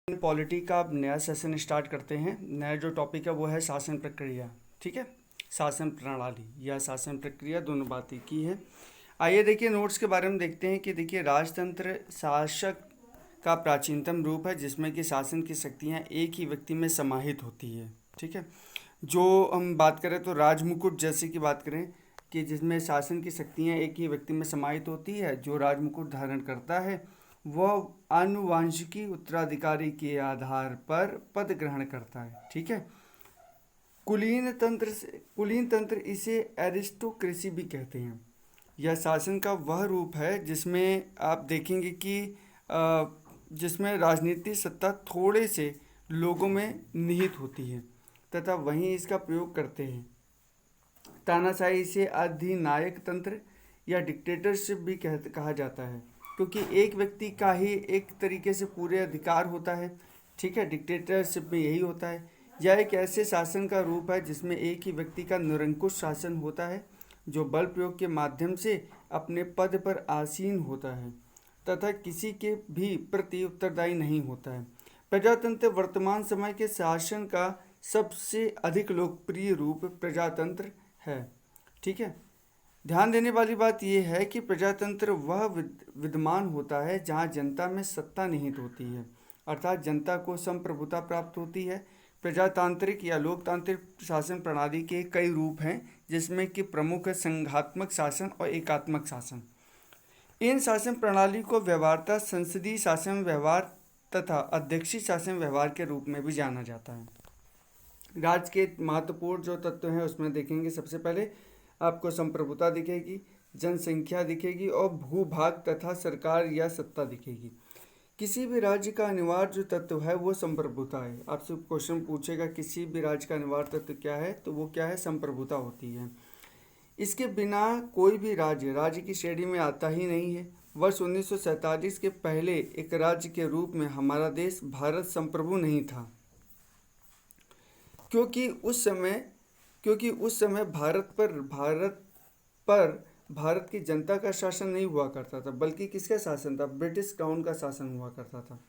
Polity का अब नया सेशन स्टार्ट करते हैं। नया जो टॉपिक है वो है शासन प्रक्रिया। ठीक है, शासन प्रणाली या शासन प्रक्रिया दोनों बात एक ही है। आइए देखिए नोट्स के बारे में देखते हैं कि देखिए राजतंत्र शासक का प्राचीनतम रूप है जिसमें कि शासन की शक्तियाँ एक ही व्यक्ति में समाहित होती है। ठीक है, जो हम बात करें तो राजमुकुट जैसे की बात करें कि जिसमें शासन की शक्तियाँ एक ही व्यक्ति में समाहित होती है, जो राजमुकुट धारण करता है वह आनुवांशिकी उत्तराधिकारी के आधार पर पद ग्रहण करता है। ठीक है, कुलीन तंत्र इसे एरिस्टोक्रेसी भी कहते हैं। यह शासन का वह रूप है जिसमें आप देखेंगे कि जिसमें राजनीतिक सत्ता थोड़े से लोगों में निहित होती है तथा वहीं इसका प्रयोग करते हैं। तानाशाही इसे अधिनायक तंत्र या डिक्टेटरशिप भी कहा जाता है, क्योंकि एक व्यक्ति का ही एक तरीके से पूरे अधिकार होता है। ठीक है, डिक्टेटरशिप में यही होता है। यह एक ऐसे शासन का रूप है जिसमें एक ही व्यक्ति का निरंकुश शासन होता है, जो बल प्रयोग के माध्यम से अपने पद पर आसीन होता है तथा किसी के भी प्रति उत्तरदायी नहीं होता है। प्रजातंत्र वर्तमान समय के शासन का सबसे अधिक लोकप्रिय रूप प्रजातंत्र है। ठीक है, ध्यान देने वाली बात यह है कि प्रजातंत्र वह विद्यमान होता है जहां जनता में सत्ता निहित होती है, अर्थात जनता को संप्रभुता प्राप्त होती है। प्रजातांत्रिक या लोकतांत्रिक शासन प्रणाली के कई रूप हैं, जिसमें कि प्रमुख है संघात्मक शासन और एकात्मक शासन। इन शासन प्रणाली को व्यवहारतः संसदीय शासन व्यवहार तथा अध्यक्षीय शासन व्यवहार के रूप में भी जाना जाता है। राज्य के महत्वपूर्ण जो तत्व हैं उसमें देखेंगे, सबसे पहले आपको संप्रभुता दिखेगी, जनसंख्या दिखेगी और भूभाग तथा सरकार या सत्ता दिखेगी। किसी भी राज्य का अनिवार्य जो तत्व है वो संप्रभुता है। आपसे क्वेश्चन पूछेगा किसी भी राज्य का अनिवार्य तत्व क्या है, तो वो क्या है, संप्रभुता होती है। इसके बिना कोई भी राज्य की श्रेणी में आता ही नहीं है। वर्ष 1947 के पहले एक राज्य के रूप में हमारा देश भारत संप्रभु नहीं था, क्योंकि उस समय भारत की जनता का शासन नहीं हुआ करता था, बल्कि किसका शासन था, ब्रिटिश क्राउन का शासन हुआ करता था।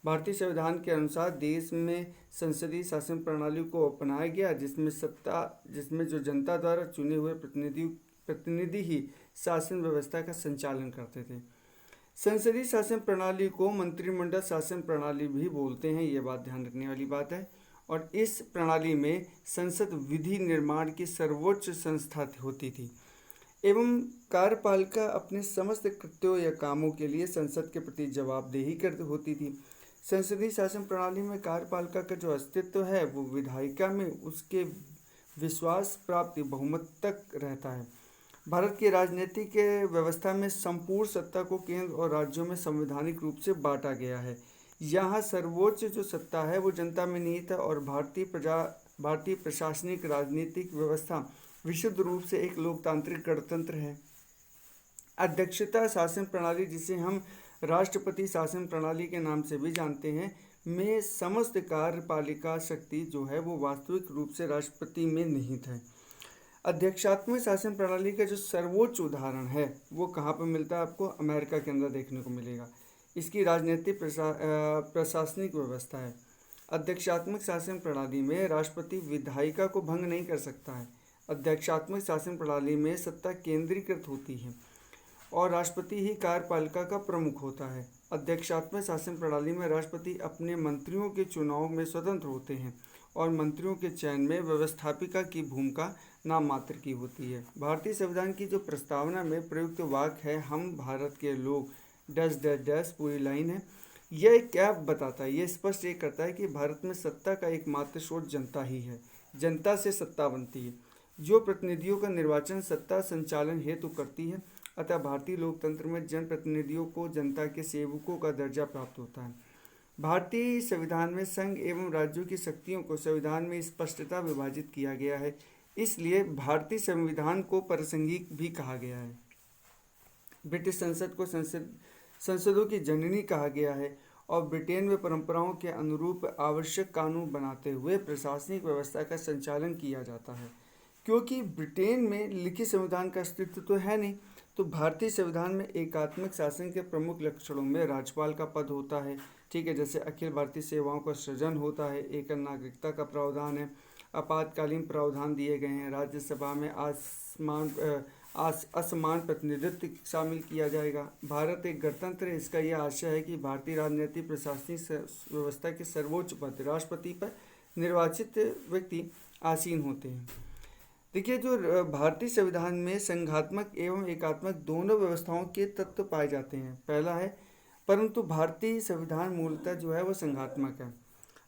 भारतीय संविधान के अनुसार देश में संसदीय शासन प्रणाली को अपनाया गया, जिसमें जो जनता द्वारा चुने हुए प्रतिनिधि ही शासन व्यवस्था का संचालन करते थे। संसदीय शासन प्रणाली को मंत्रिमंडल शासन प्रणाली भी बोलते हैं, ये बात ध्यान रखने वाली बात है। और इस प्रणाली में संसद विधि निर्माण की सर्वोच्च संस्था होती थी एवं कार्यपालिका अपने समस्त कृत्यों या कामों के लिए संसद के प्रति जवाबदेही करती होती थी। संसदीय शासन प्रणाली में कार्यपालिका का जो अस्तित्व है वो विधायिका में उसके विश्वास प्राप्ति बहुमत तक रहता है। भारत की राजनीतिक व्यवस्था में संपूर्ण सत्ता को केंद्र और राज्यों में संवैधानिक रूप से बांटा गया है। यहाँ सर्वोच्च जो सत्ता है वो जनता में निहित है और भारतीय प्रशासनिक राजनीतिक व्यवस्था विशुद्ध रूप से एक लोकतांत्रिक गणतंत्र है। अध्यक्षता शासन प्रणाली, जिसे हम राष्ट्रपति शासन प्रणाली के नाम से भी जानते हैं, में समस्त कार्यपालिका शक्ति जो है वो वास्तविक रूप से राष्ट्रपति में निहित है। अध्यक्षात्मक शासन प्रणाली का जो सर्वोच्च उदाहरण है वो कहाँ पर मिलता है, आपको अमेरिका के अंदर देखने को मिलेगा। इसकी राजनीतिक प्रशासनिक व्यवस्था है। अध्यक्षात्मक शासन प्रणाली में राष्ट्रपति विधायिका को भंग नहीं कर सकता है। अध्यक्षात्मक शासन प्रणाली में सत्ता केंद्रीकृत होती है और राष्ट्रपति ही कार्यपालिका का प्रमुख होता है। अध्यक्षात्मक शासन प्रणाली में राष्ट्रपति अपने मंत्रियों के चुनाव में स्वतंत्र होते हैं और मंत्रियों के चयन में व्यवस्थापिका की भूमिका नाम मात्र की होती है। भारतीय संविधान की जो प्रस्तावना में प्रयुक्त वाक्य है, हम भारत के लोग डैश डैश डैश, पूरी लाइन है, यह क्या बताता है, यह स्पष्ट ये करता है कि भारत में सत्ता का एकमात्र स्रोत जनता ही है। जनता से सत्ता बनती है, जो प्रतिनिधियों का निर्वाचन सत्ता संचालन हेतु करती है। अतः भारतीय लोकतंत्र में जनप्रतिनिधियों को जनता के सेवकों का दर्जा प्राप्त होता है। भारतीय संविधान में संघ एवं राज्यों की शक्तियों को संविधान में स्पष्टता विभाजित किया गया है, इसलिए भारतीय संविधान को प्रासंगिक भी कहा गया है। ब्रिटिश संसद को संसदों की जननी कहा गया है और ब्रिटेन में परंपराओं के अनुरूप आवश्यक कानून बनाते हुए प्रशासनिक व्यवस्था का संचालन किया जाता है। क्योंकि ब्रिटेन में लिखित संविधान का अस्तित्व तो है नहीं, तो भारतीय संविधान में एकात्मक शासन के प्रमुख लक्षणों में राज्यपाल का पद होता है, ठीक है, जैसे अखिल भारतीय सेवाओं का सृजन होता है, एकल नागरिकता का प्रावधान है, आपातकालीन प्रावधान दिए गए हैं, राज्यसभा में असमान प्रतिनिधित्व शामिल किया जाएगा। भारत एक गणतंत्र है, इसका यह आशय है कि भारतीय राजनीतिक प्रशासनिक व्यवस्था के सर्वोच्च पद राष्ट्रपति पर निर्वाचित व्यक्ति आसीन होते हैं। देखिए, जो भारतीय संविधान में संघात्मक एवं एकात्मक दोनों व्यवस्थाओं के तत्व पाए जाते हैं। पहला है, परंतु भारतीय संविधान मूलतः जो है वो संघात्मक है।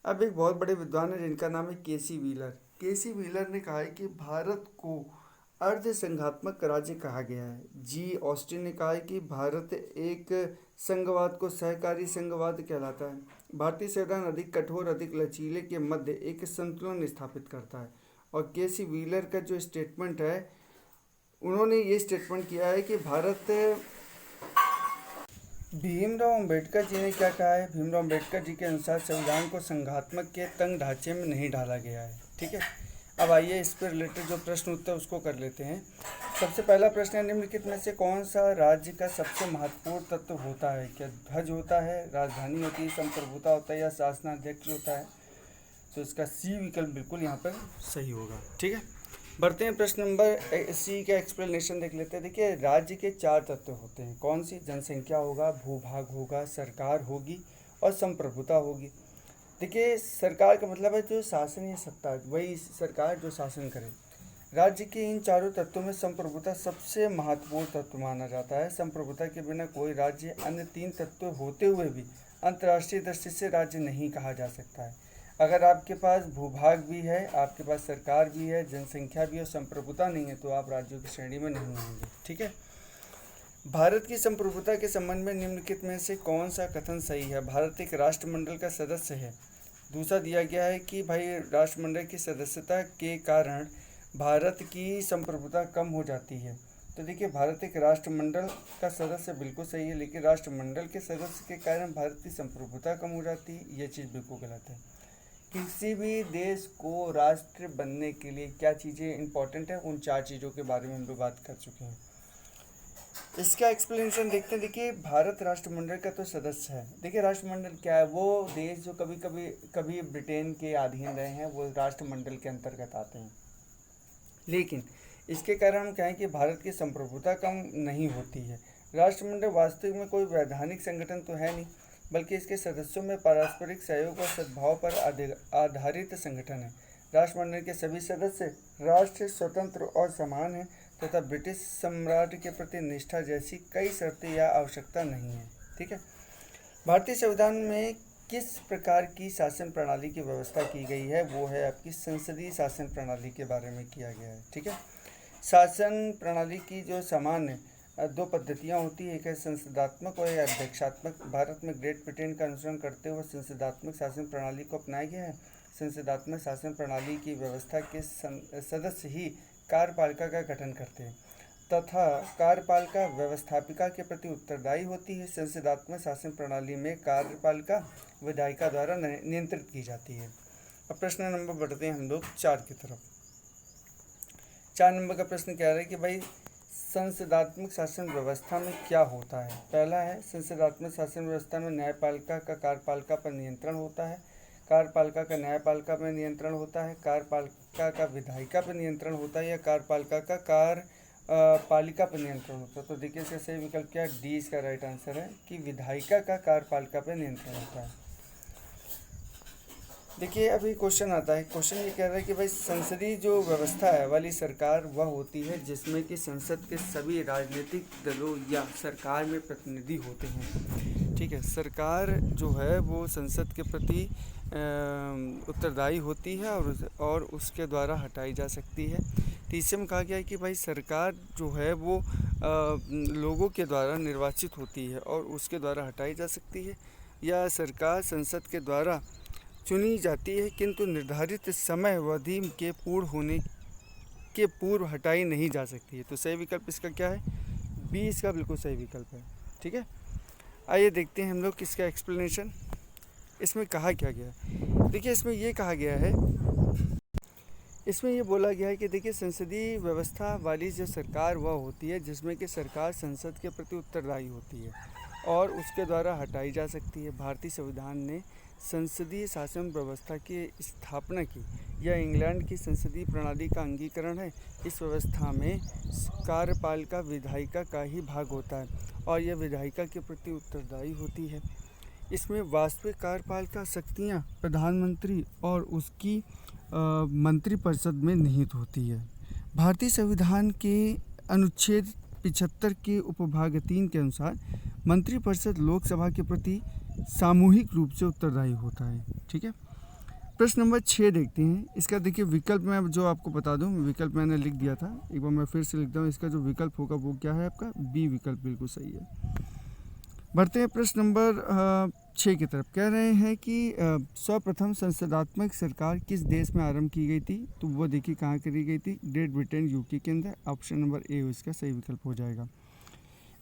अब एक बहुत बड़े विद्वान है जिनका नाम है केसी व्हीलर ने कहा है कि भारत को अर्ध संघात्मक राज्य कहा गया है। जी ऑस्टिन ने कहा है कि भारत एक संघवाद को सहकारी संघवाद कहलाता है। भारतीय संविधान अधिक कठोर, अधिक लचीले के मध्य एक संतुलन स्थापित करता है। और केसी व्हीलर का जो स्टेटमेंट है, उन्होंने ये स्टेटमेंट किया है कि भीमराव अंबेडकर जी ने क्या कहा है। भीमराव अंबेडकर जी के अनुसार संविधान को संघात्मक के तंग ढांचे में नहीं डाला गया है, ठीक है। अब आइए इस पर रिलेटेड जो प्रश्न उत्तर उसको कर लेते हैं। सबसे पहला प्रश्न है, निम्नलिखित में से कौन सा राज्य का सबसे महत्वपूर्ण तत्व होता है। क्या ध्वज होता है, राजधानी होती है, संप्रभुता होता है या शासनाध्यक्ष होता है। तो इसका सी विकल्प बिल्कुल यहाँ पर सही होगा, ठीक है। बढ़ते हैं प्रश्न नंबर सी का एक्सप्लेनेशन देख लेते हैं। देखिए, राज्य के 4 तत्व होते हैं। कौन सी? जनसंख्या होगा, भूभाग होगा, सरकार होगी और संप्रभुता होगी। देखिए, सरकार का मतलब है जो शासन या सत्ता, वही सरकार जो शासन करे। राज्य के इन चारों तत्वों में संप्रभुता सबसे महत्वपूर्ण तत्व माना जाता है। संप्रभुता के बिना कोई राज्य अन्य 3 तत्व होते हुए भी अंतर्राष्ट्रीय दृष्टि से राज्य नहीं कहा जा सकता है। अगर आपके पास भूभाग भी है, आपके पास सरकार भी है, जनसंख्या भी है और संप्रभुता नहीं है, तो आप राज्यों की श्रेणी में नहीं होंगे, ठीक है। भारत की संप्रभुता के संबंध में निम्नलिखित में से कौन सा कथन सही है। भारत एक राष्ट्रमंडल का सदस्य है। दूसरा दिया गया है कि भाई राष्ट्रमंडल की सदस्यता के कारण भारत की संप्रभुता कम हो जाती है। तो देखिए, भारत एक राष्ट्रमंडल का सदस्य बिल्कुल सही है, लेकिन राष्ट्रमंडल के सदस्य के कारण भारत की संप्रभुता कम हो जाती है, ये चीज़ बिल्कुल गलत है। किसी भी देश को राष्ट्र बनने के लिए क्या चीज़ें इंपॉर्टेंट है, उन 4 चीज़ों के बारे में हम लोग बात कर चुके हैं। इसका एक्सप्लेनेशन देखते हैं। देखिए, भारत राष्ट्रमंडल का तो सदस्य है। देखिए, राष्ट्रमंडल क्या है, वो देश जो कभी ब्रिटेन के अधीन रहे हैं, वो राष्ट्रमंडल के अंतर्गत आते हैं। लेकिन इसके कारण हम कहें कि भारत की संप्रभुता कम नहीं होती है। राष्ट्रमंडल वास्तविक में कोई वैधानिक संगठन तो है नहीं, बल्कि इसके सदस्यों में पारस्परिक सहयोग और सद्भाव पर आधारित संगठन है। राष्ट्रमंडल के सभी सदस्य राष्ट्र स्वतंत्र और समान हैं तथा ब्रिटिश सम्राट के प्रति निष्ठा जैसी कई शर्तें या आवश्यकता नहीं है, ठीक है। भारतीय संविधान में किस प्रकार की शासन प्रणाली की व्यवस्था की गई है, वो है आपकी संसदीय शासन प्रणाली के बारे में किया गया है, ठीक है। शासन प्रणाली की जो सामान्य 2 पद्धतियाँ होती है, एक है संसदात्मक और एक अध्यक्षात्मक। भारत में ग्रेट ब्रिटेन का अनुसरण करते हुए संसदात्मक शासन प्रणाली को अपनाया गया है। संसदात्मक शासन प्रणाली की व्यवस्था के सदस्य ही कार्यपालिका का गठन करते हैं तथा कार्यपालिका व्यवस्थापिका के प्रति उत्तरदायी होती है। संसदात्मक शासन प्रणाली में कार्यपालिका विधायिका द्वारा नियंत्रित की जाती है। अब प्रश्न नंबर बढ़ते हैं हम लोग 4 की तरफ। 4 नंबर का प्रश्न कह रहा है कि भाई संसदात्मक शासन व्यवस्था में क्या होता है। पहला है, संसदात्मक शासन व्यवस्था में न्यायपालिका का कार्यपालिका पर नियंत्रण होता है, कार्यपालिका का न्यायपालिका पर नियंत्रण होता है, कार्यपालिका का विधायिका पर नियंत्रण होता है या कार्यपालिका का कार्यपालिका पर नियंत्रण होता है। तो देखिए, इसका सही विकल्प क्या है, डी इसका राइट आंसर है कि विधायिका का कार्यपालिका पर नियंत्रण होता है। देखिए, अभी क्वेश्चन आता है। क्वेश्चन ये कह रहा है कि भाई संसदीय जो व्यवस्था है वाली सरकार वह होती है जिसमें कि संसद के सभी राजनीतिक दलों या सरकार में प्रतिनिधि होते हैं, ठीक है। सरकार जो है वो संसद के प्रति उत्तरदायी होती है और उसके द्वारा हटाई जा सकती है। तीसरे में कहा गया है कि भाई सरकार जो है वो लोगों के द्वारा निर्वाचित होती है और उसके द्वारा हटाई जा सकती है, या सरकार संसद के द्वारा चुनी जाती है किंतु निर्धारित समय अवधि के पूर्ण होने के पूर्व हटाई नहीं जा सकती है। तो सही विकल्प इसका क्या है, बी इसका बिल्कुल सही विकल्प है, ठीक है। आइए देखते हैं हम लोग किसका एक्सप्लेनेशन। इसमें कहा क्या गया है। देखिए, इसमें ये कहा गया है इसमें ये बोला गया है कि देखिए संसदीय व्यवस्था वाली जो सरकार वह होती है जिसमें कि सरकार संसद के प्रति उत्तरदायी होती है और उसके द्वारा हटाई जा सकती है। भारतीय संविधान ने संसदीय शासन व्यवस्था की स्थापना की। यह इंग्लैंड की संसदीय प्रणाली का अंगीकरण है। इस व्यवस्था में कार्यपालिका विधायिका का ही भाग होता है और यह विधायिका के प्रति उत्तरदायी होती है। इसमें वास्तविक कार्यपालिका शक्तियाँ प्रधानमंत्री और उसकी मंत्रिपरिषद में निहित होती है। भारतीय संविधान के अनुच्छेद 75 के उपभाग 3 के अनुसार मंत्रिपरिषद लोकसभा के प्रति सामूहिक रूप से उत्तरदायी होता है। ठीक है, प्रश्न नंबर 6 देखते हैं। इसका देखिए विकल्प मैं जो आपको बता दूं, विकल्प मैंने लिख दिया था, एक बार मैं फिर से लिखता हूं। इसका जो विकल्प होगा वो क्या है आपका? बी विकल्प बिल्कुल सही है। बढ़ते हैं प्रश्न नंबर 6 की तरफ। कह रहे हैं कि सर्वप्रथम संसदात्मक सरकार किस देश में आरंभ की गई थी? तो वो देखिए कहाँ करी गई थी? ग्रेट ब्रिटेन यूके के अंदर। ऑप्शन नंबर ए इसका सही विकल्प हो जाएगा।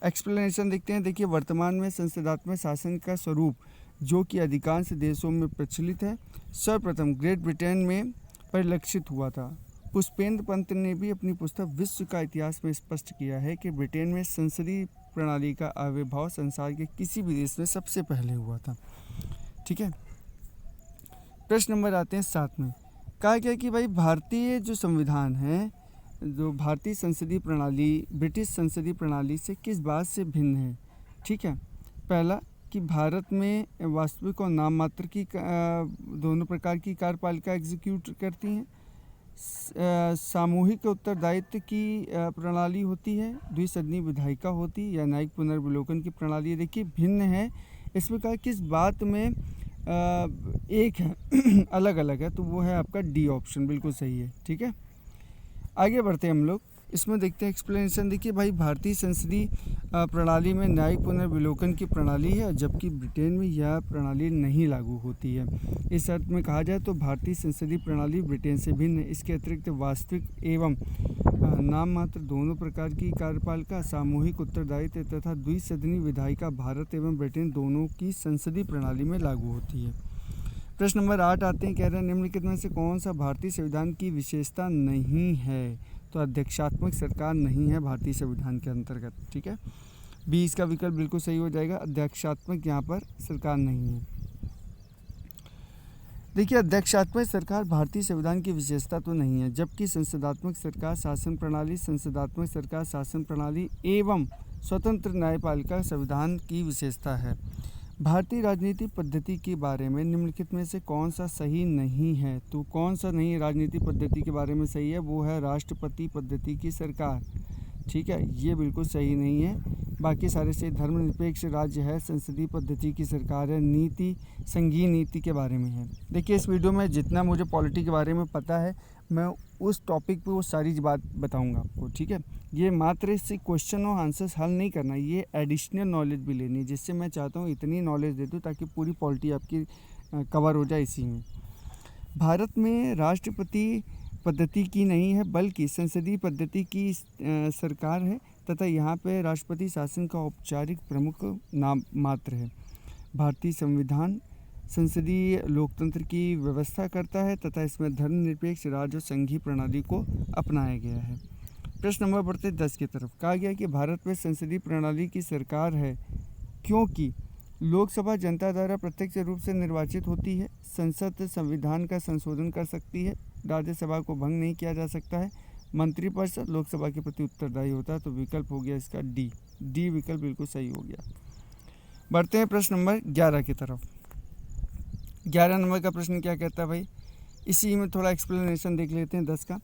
एक्सप्लेनेशन देखते हैं। देखिए वर्तमान में संसदात्मक शासन का स्वरूप जो कि अधिकांश देशों में प्रचलित है सर्वप्रथम ग्रेट ब्रिटेन में परिलक्षित हुआ था। पुष्पेंद्र पंत ने भी अपनी पुस्तक विश्व का इतिहास में स्पष्ट किया है कि ब्रिटेन में संसदीय प्रणाली का आविर्भाव संसार के किसी भी देश में सबसे पहले हुआ था। ठीक है, प्रश्न नंबर आते हैं 7 में। कहा गया कि भाई भारतीय जो संविधान है, जो भारतीय संसदीय प्रणाली ब्रिटिश संसदीय प्रणाली से किस बात से भिन्न है? ठीक है, पहला कि भारत में वास्तविक और नाम मात्र की दोनों प्रकार की कार्यपालिका एग्जीक्यूट करती हैं। सामूहिक उत्तरदायित्व की प्रणाली होती है। द्विसदनीय विधायिका होती है या न्यायिक पुनर्विलोकन की प्रणाली। देखिए भिन्न है, इसमें कहा किस बात में एक है अलग अलग है, तो वो है आपका डी ऑप्शन बिल्कुल सही है। ठीक है, आगे बढ़ते हैं हम लोग। इसमें देखते हैं एक्सप्लेनेशन। देखिए भाई भारतीय संसदीय प्रणाली में न्यायिक पुनर्विलोकन की प्रणाली है जबकि ब्रिटेन में यह प्रणाली नहीं लागू होती है। इस अर्थ में कहा जाए तो भारतीय संसदीय प्रणाली ब्रिटेन से भिन्न है। इसके अतिरिक्त वास्तविक एवं नाम मात्र दोनों प्रकार की कार्यपालिका, सामूहिक उत्तरदायित्व तथा द्विसदनीय विधायिका भारत एवं ब्रिटेन दोनों की संसदीय प्रणाली में लागू होती है। प्रश्न नंबर 8 आते हैं। कह रहे हैं निम्नलिखित में से कौन सा भारतीय संविधान की विशेषता नहीं है? तो अध्यक्षात्मक सरकार नहीं है भारतीय संविधान के अंतर्गत। ठीक है, बी इसका विकल्प बिल्कुल सही हो जाएगा। अध्यक्षात्मक यहाँ पर सरकार नहीं है। देखिए अध्यक्षात्मक सरकार भारतीय संविधान की विशेषता तो नहीं है, जबकि संसदात्मक सरकार शासन प्रणाली, संसदात्मक सरकार शासन प्रणाली एवं स्वतंत्र न्यायपालिका संविधान की विशेषता है। भारतीय राजनीतिक पद्धति के बारे में निम्नलिखित में से कौन सा सही नहीं है? तो कौन सा नहीं राजनीतिक पद्धति के बारे में सही है? वो है राष्ट्रपति पद्धति की सरकार। ठीक है, ये बिल्कुल सही नहीं है। बाकी सारे से धर्मनिरपेक्ष राज्य है, संसदीय पद्धति की सरकार है, नीति संघीय नीति के बारे में है। देखिए इस वीडियो में जितना मुझे पॉलिटी के बारे में पता है मैं उस टॉपिक पे वो सारी बात बताऊंगा आपको। ठीक है, ये मात्र इससे क्वेश्चन और आंसर्स हल नहीं करना, ये एडिशनल नॉलेज भी लेनी है, जिससे मैं चाहता हूँ इतनी नॉलेज दे दूँ ताकि पूरी पॉलिटी आपकी कवर हो जाए इसी में। भारत में राष्ट्रपति पद्धति की नहीं है बल्कि संसदीय पद्धति की सरकार है तथा यहाँ पे राष्ट्रपति शासन का औपचारिक प्रमुख नाम मात्र है। भारतीय संविधान संसदीय लोकतंत्र की व्यवस्था करता है तथा इसमें धर्मनिरपेक्ष राज्य और संघीय प्रणाली को अपनाया गया है। प्रश्न नंबर बढ़ते 10 की तरफ। कहा गया कि भारत में संसदीय प्रणाली की सरकार है क्योंकि लोकसभा जनता द्वारा प्रत्यक्ष रूप से निर्वाचित होती है, संसद संविधान का संशोधन कर सकती है, राज्यसभा को भंग नहीं किया जा सकता है, मंत्रिपरिषद लोकसभा के प्रति उत्तरदायी होता है। तो विकल्प हो गया इसका डी विकल्प बिल्कुल सही हो गया। बढ़ते हैं प्रश्न नंबर 11 की तरफ। 11 नंबर का प्रश्न क्या कहता है भाई? इसी में थोड़ा एक्सप्लेनेशन देख लेते हैं 10 का।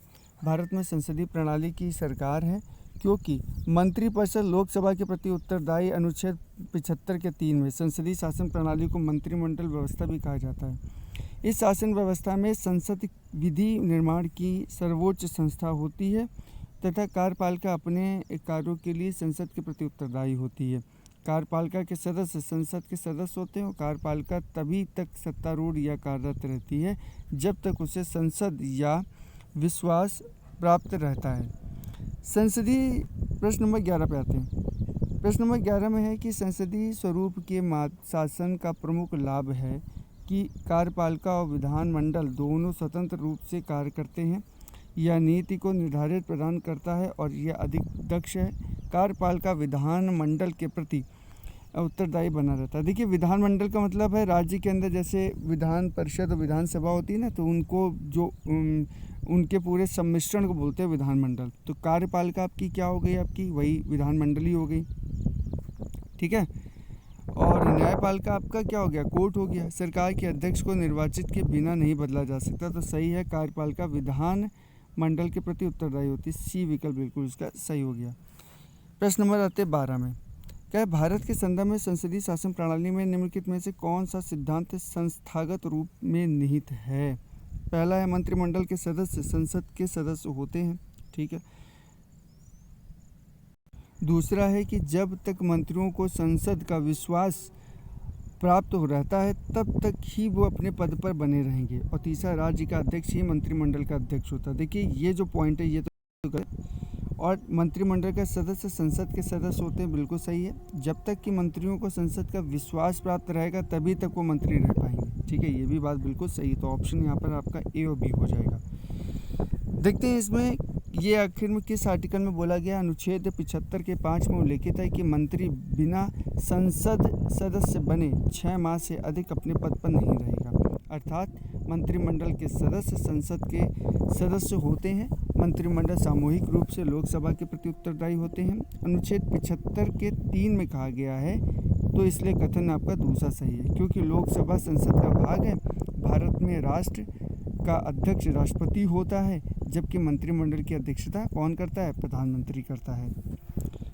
भारत में संसदीय प्रणाली की सरकार है क्योंकि मंत्रिपरिषद लोकसभा के प्रति उत्तरदायी। अनुच्छेद 75 के 3 में संसदीय शासन प्रणाली को मंत्रिमंडल व्यवस्था भी कहा जाता है। इस शासन व्यवस्था में संसद विधि निर्माण की सर्वोच्च संस्था होती है तथा कार्यपालिका अपने कार्यों के लिए संसद के प्रति उत्तरदायी होती है। कार्यपालिका के सदस्य संसद के सदस्य होते हैं और कार्यपालिका तभी तक सत्तारूढ़ या कार्यरत रहती है जब तक उसे संसद या विश्वास प्राप्त रहता है। संसदीय प्रश्न नंबर 11 पे आते हैं। प्रश्न नंबर 11 में है कि संसदीय स्वरूप के शासन का प्रमुख लाभ है कि कार्यपालिका और विधानमंडल दोनों स्वतंत्र रूप से कार्य करते हैं। या नीति को निर्धारित प्रदान करता है और यह अधिक दक्ष है। कार्यपालिका विधानमंडल के प्रति उत्तरदायी बना रहता है। देखिए, विधानमंडल का मतलब है राज्य के अंदर जैसे विधान परिषद और विधानसभा होती है ना, तो उनको जो उनके पूरे सम्मिश्रण को बोलते हैं विधानमंडल। तो कार्यपालिका आपकी क्या हो गई, आपकी वही विधानमंडल ही हो गई, ठीक है। और न्यायपालिका आपका क्या हो गया, कोर्ट हो गया। सरकार के अध्यक्ष को निर्वाचित के बिना नहीं बदला जा सकता, तो सही है, कार्यपालिका विधान मंडल के प्रति उत्तरदायी होती है। सी विकल्प बिल्कुल इसका सही हो गया। प्रश्न नंबर आते 12 में, क्या भारत के संदर्भ में संसदीय शासन प्रणाली में निम्नलिखित में से कौन सा सिद्धांत संस्थागत रूप में निहित है। पहला है मंत्रिमंडल के सदस्य संसद के सदस्य होते हैं, ठीक है। दूसरा है कि जब तक मंत्रियों को संसद का विश्वास प्राप्त हो रहता है तब तक ही वो अपने पद पर बने रहेंगे। और तीसरा, राज्य का अध्यक्ष ही मंत्रिमंडल का अध्यक्ष होता है। देखिए, ये जो पॉइंट है ये तो और मंत्रिमंडल के सदस्य संसद के सदस्य होते हैं, बिल्कुल सही है। जब तक कि मंत्रियों को संसद का विश्वास प्राप्त रहेगा तभी तक वो मंत्री रह पाएंगे, ठीक है, ये भी बात बिल्कुल सही है। तो ऑप्शन यहाँ पर आपका ए और बी हो जाएगा। देखते हैं इसमें ये आखिर में किस आर्टिकल में बोला गया। अनुच्छेद 75 के 5 में उल्लेखित है कि मंत्री बिना संसद सदस्य बने 6 माह से अधिक अपने पद पर नहीं रहेगा। अर्थात मंत्रिमंडल के सदस्य संसद के सदस्य होते हैं। मंत्रिमंडल सामूहिक रूप से लोकसभा के प्रति उत्तरदायी होते हैं। अनुच्छेद 75 के 3 में कहा गया है, तो इसलिए कथन आपका दूसरा सही है, क्योंकि लोकसभा संसद का भाग है। भारत में राष्ट्र का अध्यक्ष राष्ट्रपति होता है, जबकि मंत्रिमंडल की अध्यक्षता कौन करता है, प्रधानमंत्री करता है।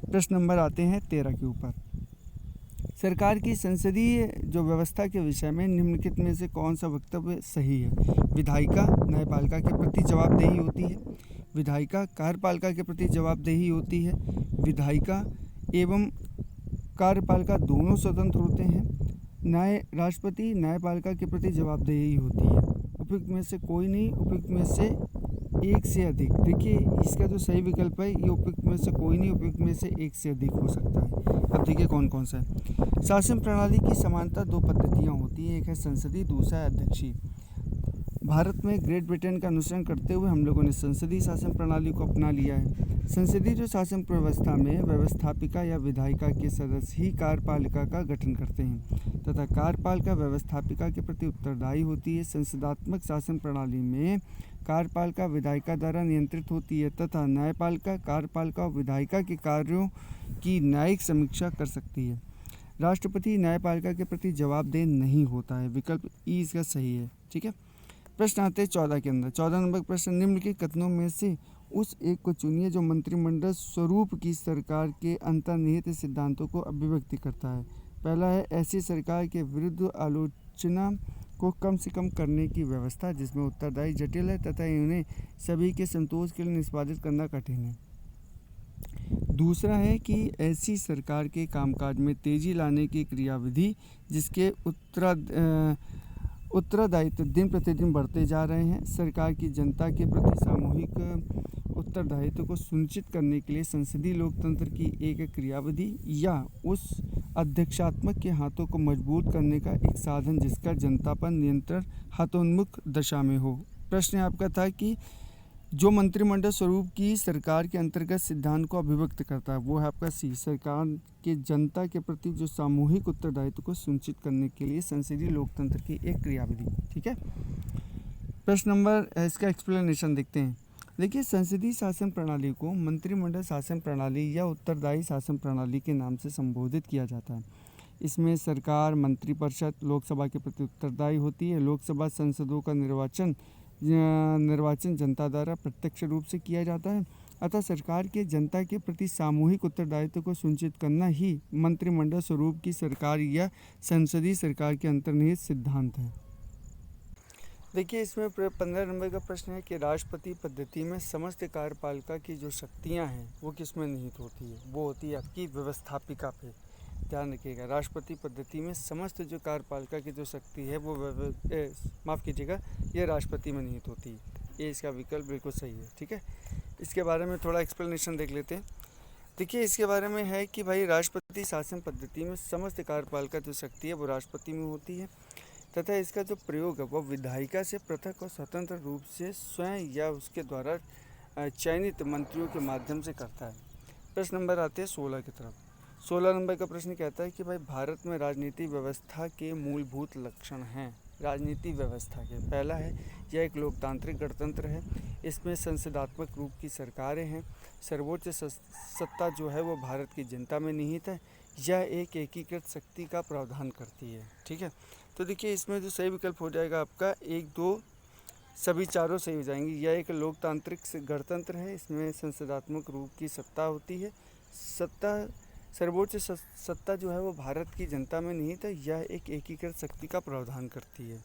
प्रश्न नंबर आते हैं 13 के ऊपर। सरकार की संसदीय जो व्यवस्था के विषय में निम्नलिखित में से कौन सा वक्तव्य सही है। विधायिका न्यायपालिका के प्रति जवाबदेही होती है। विधायिका कार्यपालिका के प्रति जवाबदेही होती है। विधायिका एवं कार्यपालिका दोनों स्वतंत्र होते हैं। राष्ट्रपति न्यायपालिका के प्रति जवाबदेही होती है। उपयुक्त में से कोई नहीं, उपयुक्त में से एक से अधिक। देखिए, इसका जो सही विकल्प है ये उपयुक्त में से कोई नहीं, उपयुक्त में से एक से अधिक हो सकता है। अब देखिए कौन कौन सा है। शासन प्रणाली की समानता 2 पद्धतियाँ होती हैं, एक है संसदीय, दूसरा है अध्यक्षीय। भारत में ग्रेट ब्रिटेन का अनुसरण करते हुए हम लोगों ने संसदीय शासन प्रणाली को अपना लिया है। संसदीय जो शासन व्यवस्था में व्यवस्थापिका या विधायिका के सदस्य ही कार्यपालिका का गठन करते हैं तथा कार्यपालिका व्यवस्थापिका के प्रति उत्तरदायी होती है। संसदात्मक शासन प्रणाली में कार्यपालिका विधायिका द्वारा नियंत्रित होती है तथा न्यायपालिका कार्यपालिका और विधायिका के कार्यों की न्यायिक समीक्षा कर सकती है। राष्ट्रपति न्यायपालिका के प्रति जवाबदेह नहीं होता है। विकल्प ई इसका सही है, ठीक है। प्रश्न आते हैं 14 के अंदर। 14 नंबर प्रश्न, निम्नलिखित कथनों में से उस एक को चुनिए जो मंत्रिमंडल स्वरूप की सरकार के अंतर्निहित सिद्धांतों को अभिव्यक्त करता है। पहला है ऐसी सरकार के विरुद्ध आलोचना को कम से कम करने की व्यवस्था जिसमें उत्तरदायी जटिल है तथा इन्हें सभी के संतोष के लिए निष्पादित करना कठिन है। दूसरा है कि ऐसी सरकार के कामकाज में तेजी लाने की क्रियाविधि जिसके उत्तरदायित्व दिन प्रतिदिन बढ़ते जा रहे हैं। सरकार की जनता के प्रति सामूहिक उत्तरदायित्व को सुनिश्चित करने के लिए संसदीय लोकतंत्र की एक क्रियाविधि या उस अध्यक्षात्मक के हाथों को मजबूत करने का एक साधन जिसका जनता पर नियंत्रण हतोन्मुख दशा में हो। प्रश्न आपका था कि जो मंत्रिमंडल स्वरूप की सरकार के अंतर्गत सिद्धांत को अभिव्यक्त करता है वो है आपका सी, सरकार के जनता के प्रति जो सामूहिक उत्तरदायित्व को सुनिश्चित करने के लिए संसदीय लोकतंत्र की एक क्रियाविधि, ठीक है। प्रश्न नंबर इसका एक्सप्लेनेशन देखते हैं। देखिए, संसदीय शासन प्रणाली को मंत्रिमंडल शासन प्रणाली या उत्तरदायी शासन प्रणाली के नाम से संबोधित किया जाता है। इसमें सरकार मंत्रिपरिषद लोकसभा के प्रति उत्तरदायी होती है। लोकसभा संसदों का निर्वाचन जनता द्वारा प्रत्यक्ष रूप से किया जाता है। अतः सरकार के जनता के प्रति सामूहिक उत्तरदायित्व को सुनिश्चित करना ही मंत्रिमंडल स्वरूप की सरकार या संसदीय सरकार के अंतर्निहित सिद्धांत है। देखिए, इसमें 15 नंबर का प्रश्न है कि राष्ट्रपति पद्धति में समस्त कार्यपालिका की जो शक्तियां हैं वो किस में निहित होती है। वो होती है आपकी व्यवस्थापिका पे। ध्यान रखिएगा, राष्ट्रपति पद्धति में समस्त जो कार्यपालिका की जो शक्ति है वो माफ़ कीजिएगा, ये राष्ट्रपति में निहित होती है। ये इसका विकल्प बिल्कुल सही है, ठीक है। इसके बारे में थोड़ा एक्सप्लेनेशन देख लेते हैं। देखिए, इसके बारे में है कि भाई राष्ट्रपति शासन पद्धति में समस्त कार्यपालिका जो शक्ति है वो राष्ट्रपति में होती है तथा इसका जो प्रयोग है वह विधायिका से पृथक और स्वतंत्र रूप से स्वयं या उसके द्वारा चयनित मंत्रियों के माध्यम से करता है। प्रश्न नंबर आते हैं 16 की तरफ। 16 नंबर का प्रश्न कहता है कि भाई भारत में राजनीति व्यवस्था के मूलभूत लक्षण हैं। राजनीति व्यवस्था के पहला है, यह एक लोकतांत्रिक गणतंत्र है। इसमें संसदात्मक रूप की सरकारें हैं। सर्वोच्च सत्ता जो है वो भारत की जनता में निहित है। यह एक एकीकृत शक्ति का प्रावधान करती है। ठीक है, तो देखिए इसमें जो सही विकल्प हो जाएगा आपका 1, 2, सभी चारों सही हो जाएंगे। यह एक लोकतांत्रिक गणतंत्र है। इसमें संसदात्मक रूप की सत्ता होती है। सर्वोच्च सत्ता जो है वो भारत की जनता में निहित है। यह एक एकीकृत शक्ति का प्रावधान करती है।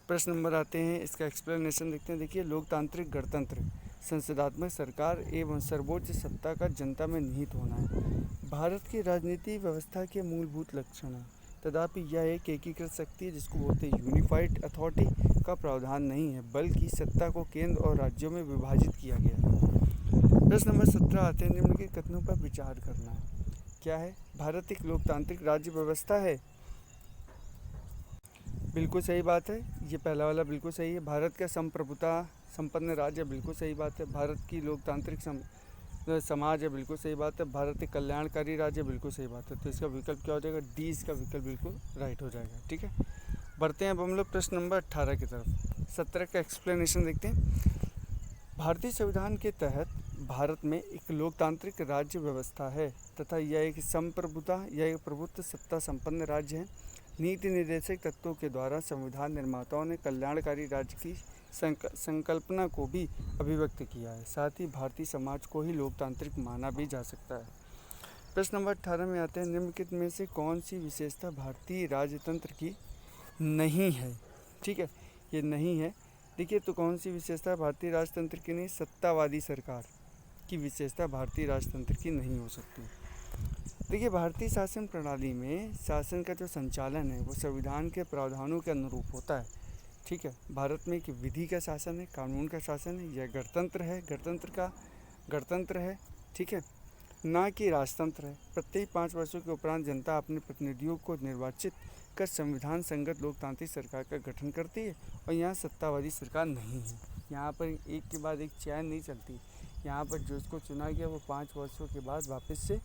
प्रश्न नंबर आते हैं, इसका एक्सप्लेनेशन देखते हैं। देखिए, लोकतांत्रिक गणतंत्र संसदात्मक सरकार एवं सर्वोच्च सत्ता का जनता में निहित होना है। भारत की राजनीति व्यवस्था के मूलभूत लक्षण है। तथापि यह एक एकीकृत शक्ति है जिसको बोलते हैं यूनिफाइड अथॉरिटी का प्रावधान नहीं है, बल्कि सत्ता को केंद्र और राज्यों में विभाजित किया गया है। प्रश्न नंबर 17 आते हैं, निम्नलिखित कथनों पर विचार करना है। क्या है? भारत एक लोकतांत्रिक राज्य व्यवस्था है। बिल्कुल सही बात है, ये पहला वाला बिल्कुल सही है। भारत का संप्रभुता संपन्न राज्य, बिल्कुल सही बात है। भारत की लोकतांत्रिक समाज है, बिल्कुल सही बात है। भारत एक कल्याणकारी राज्य, बिल्कुल सही बात है। तो इसका विकल्प क्या हो जाएगा? डी, इसका विकल्प बिल्कुल राइट हो जाएगा। ठीक है, बढ़ते हैं अब हम लोग प्रश्न नंबर 18 की तरफ। 17 का एक्सप्लेनेशन देखते हैं। भारतीय संविधान के तहत भारत में एक लोकतांत्रिक राज्य व्यवस्था है तथा यह एक प्रभुत्व सत्ता संपन्न राज्य है। नीति निर्देशक तत्वों के द्वारा संविधान निर्माताओं ने कल्याणकारी राज्य की संकल्पना को भी अभिव्यक्त किया है। साथ ही भारतीय समाज को ही लोकतांत्रिक माना भी जा सकता है। प्रश्न नंबर 18 में आते हैं, निम्नलिखित में से कौन सी विशेषता भारतीय राजतंत्र की नहीं है? ठीक है, ये नहीं है। देखिए, तो कौन सी विशेषता भारतीय राजतंत्र की नहीं? सत्तावादी सरकार की विशेषता भारतीय राजतंत्र की नहीं हो सकती। देखिए, भारतीय शासन प्रणाली में शासन का जो संचालन है वो संविधान के प्रावधानों के अनुरूप होता है। ठीक है, भारत में एक विधि का शासन है, कानून का शासन है। यह गणतंत्र है। ठीक है, ना कि राजतंत्र है। प्रत्येक 5 वर्षों के उपरांत जनता अपने प्रतिनिधियों को निर्वाचित कर संविधान संगत लोकतांत्रिक सरकार का गठन करती है और यहाँ सत्तावादी सरकार नहीं है। यहाँ पर एक के बाद एक चयन नहीं चलती। यहाँ पर जिसको चुना गया वो 5 वर्षों के बाद वापस से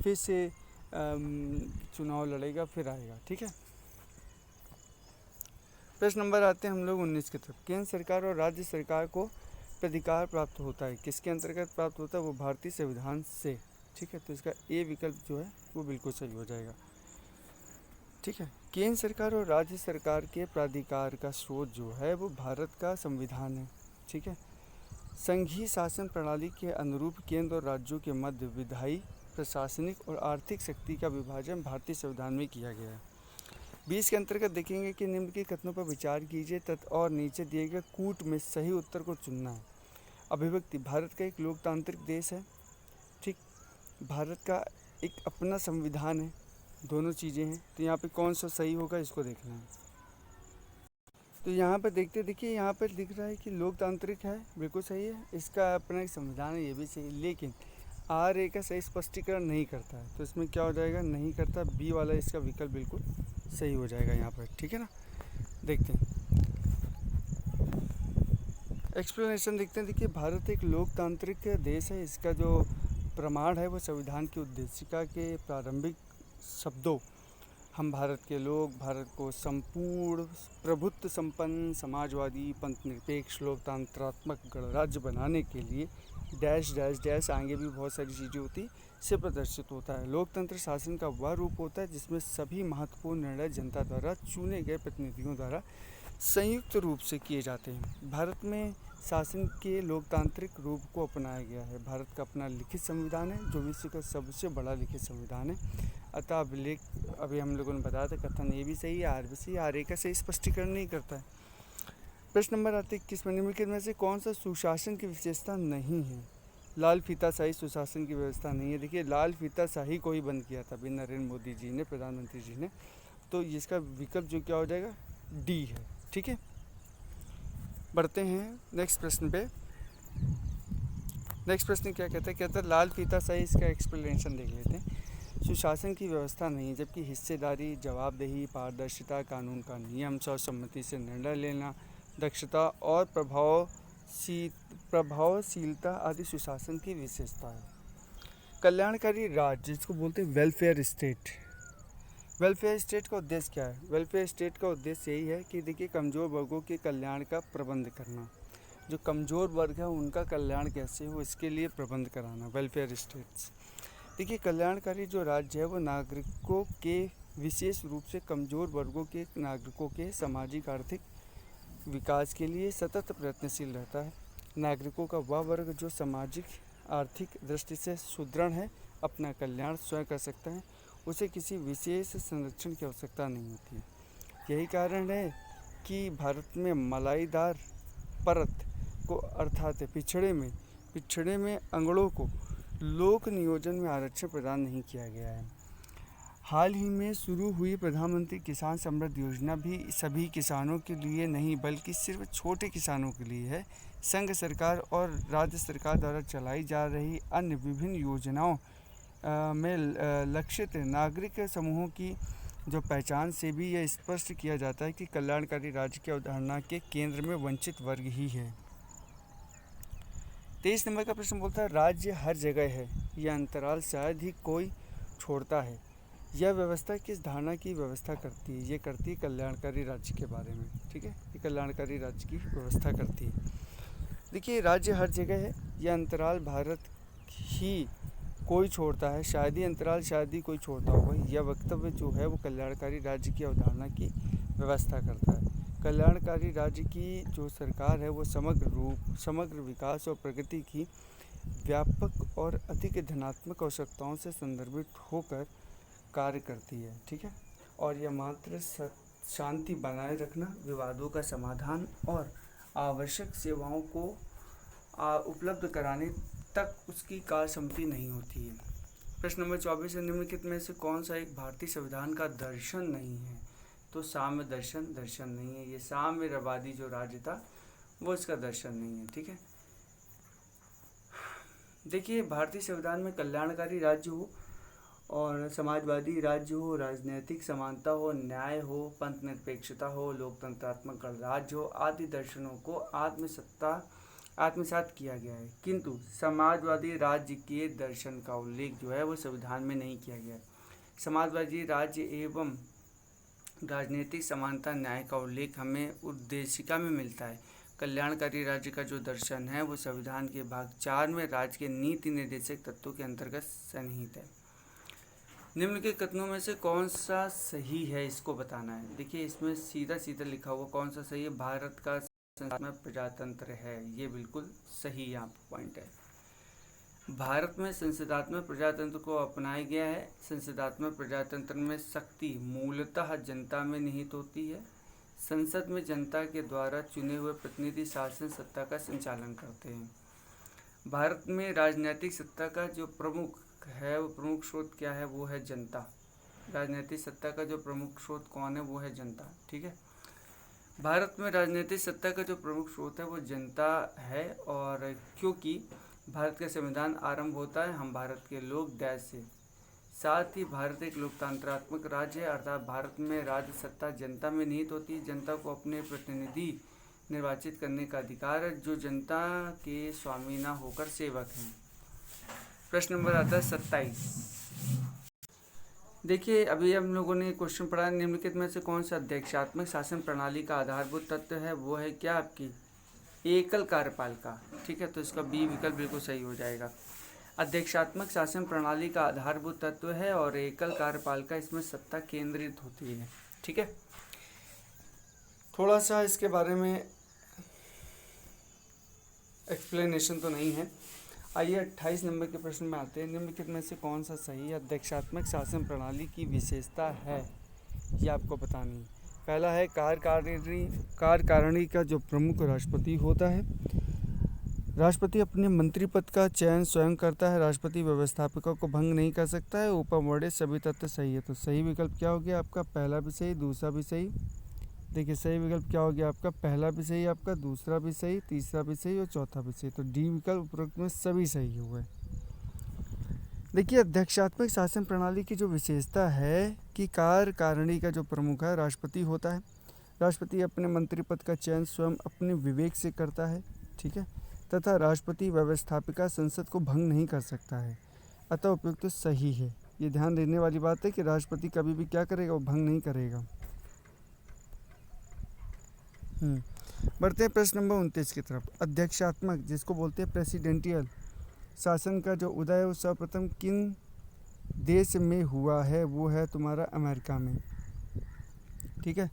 फिर से चुनाव लड़ेगा, फिर आएगा। ठीक है, प्रश्न नंबर आते हैं हम लोग 19 की तरफ। केंद्र सरकार और राज्य सरकार को प्राधिकार प्राप्त होता है, किसके अंतर्गत प्राप्त होता है? वो भारतीय संविधान से। ठीक है, तो इसका ए विकल्प जो है वो बिल्कुल सही हो जाएगा। ठीक है, केंद्र सरकार और राज्य सरकार के प्राधिकार का स्रोत जो है वो भारत का संविधान है। ठीक है, संघीय शासन प्रणाली के अनुरूप केंद्र और राज्यों के मध्य विधायी, प्रशासनिक और आर्थिक शक्ति का विभाजन भारतीय संविधान में किया गया है। 20 के अंतर्गत देखेंगे कि निम्न के कथनों पर विचार कीजिए और नीचे दिए गए कूट में सही उत्तर को चुनना है। अभिव्यक्ति, भारत का एक लोकतांत्रिक देश है। ठीक, भारत का एक अपना संविधान है, दोनों चीज़ें हैं। तो यहाँ पे कौन सा सही होगा इसको देखना है। तो यहाँ पर देखिए यहाँ पर दिख रहा है कि लोकतांत्रिक है, बिल्कुल सही है। इसका अपना एक संविधान है, ये भी सही है। लेकिन RA का सही स्पष्टीकरण नहीं करता है, तो इसमें क्या हो जाएगा? नहीं करता। बी वाला इसका विकल्प बिल्कुल सही हो जाएगा यहाँ पर। ठीक है ना, देखते हैं एक्सप्लेनेशन देखते हैं। देखिए, भारत एक लोकतांत्रिक देश है। इसका जो प्रमाण है वो संविधान की उद्देशिका के प्रारंभिक शब्दों हम भारत के लोग भारत को संपूर्ण प्रभुत्व संपन्न समाजवादी पंथ निरपेक्ष लोकतंत्रात्मक गणराज्य बनाने के लिए डैश डैश डैश आगे भी बहुत सारी चीज़ें होती से प्रदर्शित होता है। लोकतंत्र शासन का वह रूप होता है जिसमें सभी महत्वपूर्ण निर्णय जनता द्वारा चुने गए प्रतिनिधियों द्वारा संयुक्त रूप से किए जाते हैं। भारत में शासन के लोकतांत्रिक रूप को अपनाया गया है। भारत का अपना लिखित संविधान है जो विश्व का सबसे बड़ा लिखित संविधान है। अतः अभिलेख अभी हम लोगों ने बताया था, कथन ये भी सही है, आर भी सही, RA का सही स्पष्टीकरण नहीं करता है। प्रश्न नंबर आते 21 में, निम्नलिखित में से कौन सा सुशासन की विशेषता नहीं है? लाल फीताशाही सुशासन की व्यवस्था नहीं है। देखिए, लाल फीताशाही को ही बंद किया था अभी नरेंद्र मोदी जी ने, प्रधानमंत्री जी ने। तो इसका विकल्प जो क्या हो जाएगा? डी है। ठीक है, बढ़ते हैं नेक्स्ट प्रश्न पे। नेक्स्ट प्रश्न क्या कहता है? लाल फीताशाही, इसका एक्सप्लेनेशन देख लेते हैं। सुशासन की व्यवस्था नहीं, जबकि हिस्सेदारी, जवाबदेही, पारदर्शिता, कानून का नियम, सर्वसम्मति से निर्णय लेना, दक्षता और प्रभाव प्रभावशीलता आदि सुशासन की विशेषता है। कल्याणकारी राज्य जिसको बोलते हैं वेलफेयर स्टेट। वेलफेयर स्टेट का उद्देश्य क्या है? वेलफेयर स्टेट का उद्देश्य यही है कि देखिए कमज़ोर वर्गों के कल्याण का प्रबंध करना। जो कमज़ोर वर्ग है उनका कल्याण कैसे हो इसके लिए प्रबंध कराना, वेलफेयर स्टेट्स। देखिए कल्याणकारी जो राज्य है वो नागरिकों के, विशेष रूप से कमज़ोर वर्गों के नागरिकों के सामाजिक आर्थिक विकास के लिए सतत प्रयत्नशील रहता है। नागरिकों का वह वर्ग जो सामाजिक आर्थिक दृष्टि से सुदृढ़ है, अपना कल्याण स्वयं कर सकता है, उसे किसी विशेष संरक्षण की आवश्यकता नहीं होती है। यही कारण है कि भारत में मलाईदार परत को अर्थात पिछड़े में अंगड़ों को लोक नियोजन में आरक्षण प्रदान नहीं किया गया है। हाल ही में शुरू हुई प्रधानमंत्री किसान समृद्धि योजना भी सभी किसानों के लिए नहीं बल्कि सिर्फ छोटे किसानों के लिए है। संघ सरकार और राज्य सरकार द्वारा चलाई जा रही अन्य विभिन्न योजनाओं में लक्षित नागरिक समूहों की जो पहचान से भी यह स्पष्ट किया जाता है कि कल्याणकारी राज्य की अवधारणा के केंद्र में वंचित वर्ग ही है। 23 नंबर का प्रश्न बोलता है राज्य हर जगह है, यह अंतराल शायद ही कोई छोड़ता है। यह व्यवस्था किस धारणा की व्यवस्था करती है? ये करती है कल्याणकारी राज्य के बारे में। ठीक है, ये कल्याणकारी राज्य की व्यवस्था करती है। देखिए राज्य हर जगह है, यह अंतराल भारत ही कोई छोड़ता है, शायद ही अंतराल शायद ही कोई छोड़ता होगा। यह वक्तव्य जो है वो कल्याणकारी राज्य की अवधारणा की व्यवस्था करता है। कल्याणकारी राज्य की जो सरकार है वो समग्र विकास और प्रगति की व्यापक और अधिक धनात्मक आवश्यकताओं से संदर्भित होकर कार्य करती है। ठीक है, और यह मात्र शांति बनाए रखना, विवादों का समाधान और आवश्यक सेवाओं को उपलब्ध कराने तक उसकी कार्यक्षमता नहीं होती है। प्रश्न नंबर 24 है निम्नलिखित में से कौन सा एक भारतीय संविधान का दर्शन नहीं है? तो साम्य दर्शन नहीं है। ये साम्यवादी जो राज्य था वो इसका दर्शन नहीं है। ठीक है, देखिए भारतीय संविधान में कल्याणकारी राज्य हो और समाजवादी राज्य हो, राजनीतिक समानता हो, न्याय हो, पंथ निरपेक्षता हो, लोकतंत्रात्मक राज्य हो आदि दर्शनों को आत्मसात किया गया है, किंतु समाजवादी राज्य के दर्शन का उल्लेख जो है वो संविधान में नहीं किया गया है। समाजवादी राज्य एवं राजनीतिक समानता न्याय का उल्लेख हमें उद्देशिका में मिलता है। कल्याणकारी राज्य का जो दर्शन है वो संविधान के भाग 4 में राज्य के नीति निर्देशक तत्वों के अंतर्गत सन्निहित है। निम्न के कथनों में से कौन सा सही है इसको बताना है। देखिए इसमें सीधा लिखा हुआ कौन सा सही है, भारत का संसदीय प्रजातंत्र है, ये बिल्कुल सही यहाँ पर पॉइंट है। भारत में संसदात्मक प्रजातंत्र को अपनाया गया है। संसदात्मक प्रजातंत्र में शक्ति मूलतः जनता में निहित होती है। संसद में जनता के द्वारा चुने हुए प्रतिनिधि शासन सत्ता का संचालन करते हैं। भारत में राजनीतिक सत्ता का जो प्रमुख है वो प्रमुख स्रोत क्या है, वो है जनता। राजनीतिक सत्ता का जो प्रमुख स्रोत कौन है, वो है जनता। ठीक है, भारत में राजनीतिक सत्ता का जो प्रमुख स्रोत है वो जनता है, और क्योंकि भारत का संविधान आरंभ होता है हम भारत के लोग डैश से। साथ ही भारत एक लोकतंत्रात्मक राज्य है, अर्थात भारत में राज्य सत्ता जनता में निहित होती है। जनता को अपने प्रतिनिधि निर्वाचित करने का अधिकार है, जो जनता के स्वामी न होकर सेवक हैं। प्रश्न नंबर आता है 27। देखिए अभी हम लोगों ने क्वेश्चन पढ़ा, निम्नलिखित में से कौन सा अध्यक्षात्मक शासन प्रणाली का आधारभूत तत्व है? वो है क्या आपकी एकल कार्यपालिका। ठीक है, तो इसका बी विकल्प बिल्कुल सही हो जाएगा। अध्यक्षात्मक शासन प्रणाली का आधारभूत तत्व है और एकल कार्यपालिका इसमें सत्ता केंद्रित होती है। ठीक है, थोड़ा सा इसके बारे में एक्सप्लेनेशन तो नहीं है। आइए 28 नंबर के प्रश्न में आते हैं। निम्नलिखित में से कौन सा सही अध्यक्षात्मक शासन प्रणाली की विशेषता है, ये आपको बतानी है। पहला है कार्यकारिणी का जो प्रमुख राष्ट्रपति होता है। राष्ट्रपति अपने मंत्री पद का चयन स्वयं करता है। राष्ट्रपति व्यवस्थापिका को भंग नहीं कर सकता है। ऊपर वर्णित सभी तथ्य सही है, तो सही विकल्प क्या हो गया आपका, पहला भी सही, दूसरा भी सही। देखिए सही विकल्प क्या हो गया आपका, पहला भी सही, आपका दूसरा भी सही, तीसरा भी सही और चौथा भी सही। तो डी विकल्प उपरोक्त में सभी सही हुए। देखिए अध्यक्षात्मक शासन प्रणाली की जो विशेषता है कि कार्यकारिणी का जो प्रमुख है राष्ट्रपति होता है। राष्ट्रपति अपने मंत्री पद का चयन स्वयं अपने विवेक से करता है। ठीक है, तथा राष्ट्रपति व्यवस्थापिका संसद को भंग नहीं कर सकता है। अतः उपयुक्त तो सही है। ये ध्यान देने वाली बात है कि राष्ट्रपति कभी भी क्या करेगा, वो भंग नहीं करेगा। बढ़ते हैं प्रश्न नंबर 29 की तरफ। अध्यक्षात्मक, जिसको बोलते हैं प्रेसिडेंटियल शासन का जो उदय है वो सर्वप्रथम किन देश में हुआ है, वो है तुम्हारा अमेरिका में। ठीक है,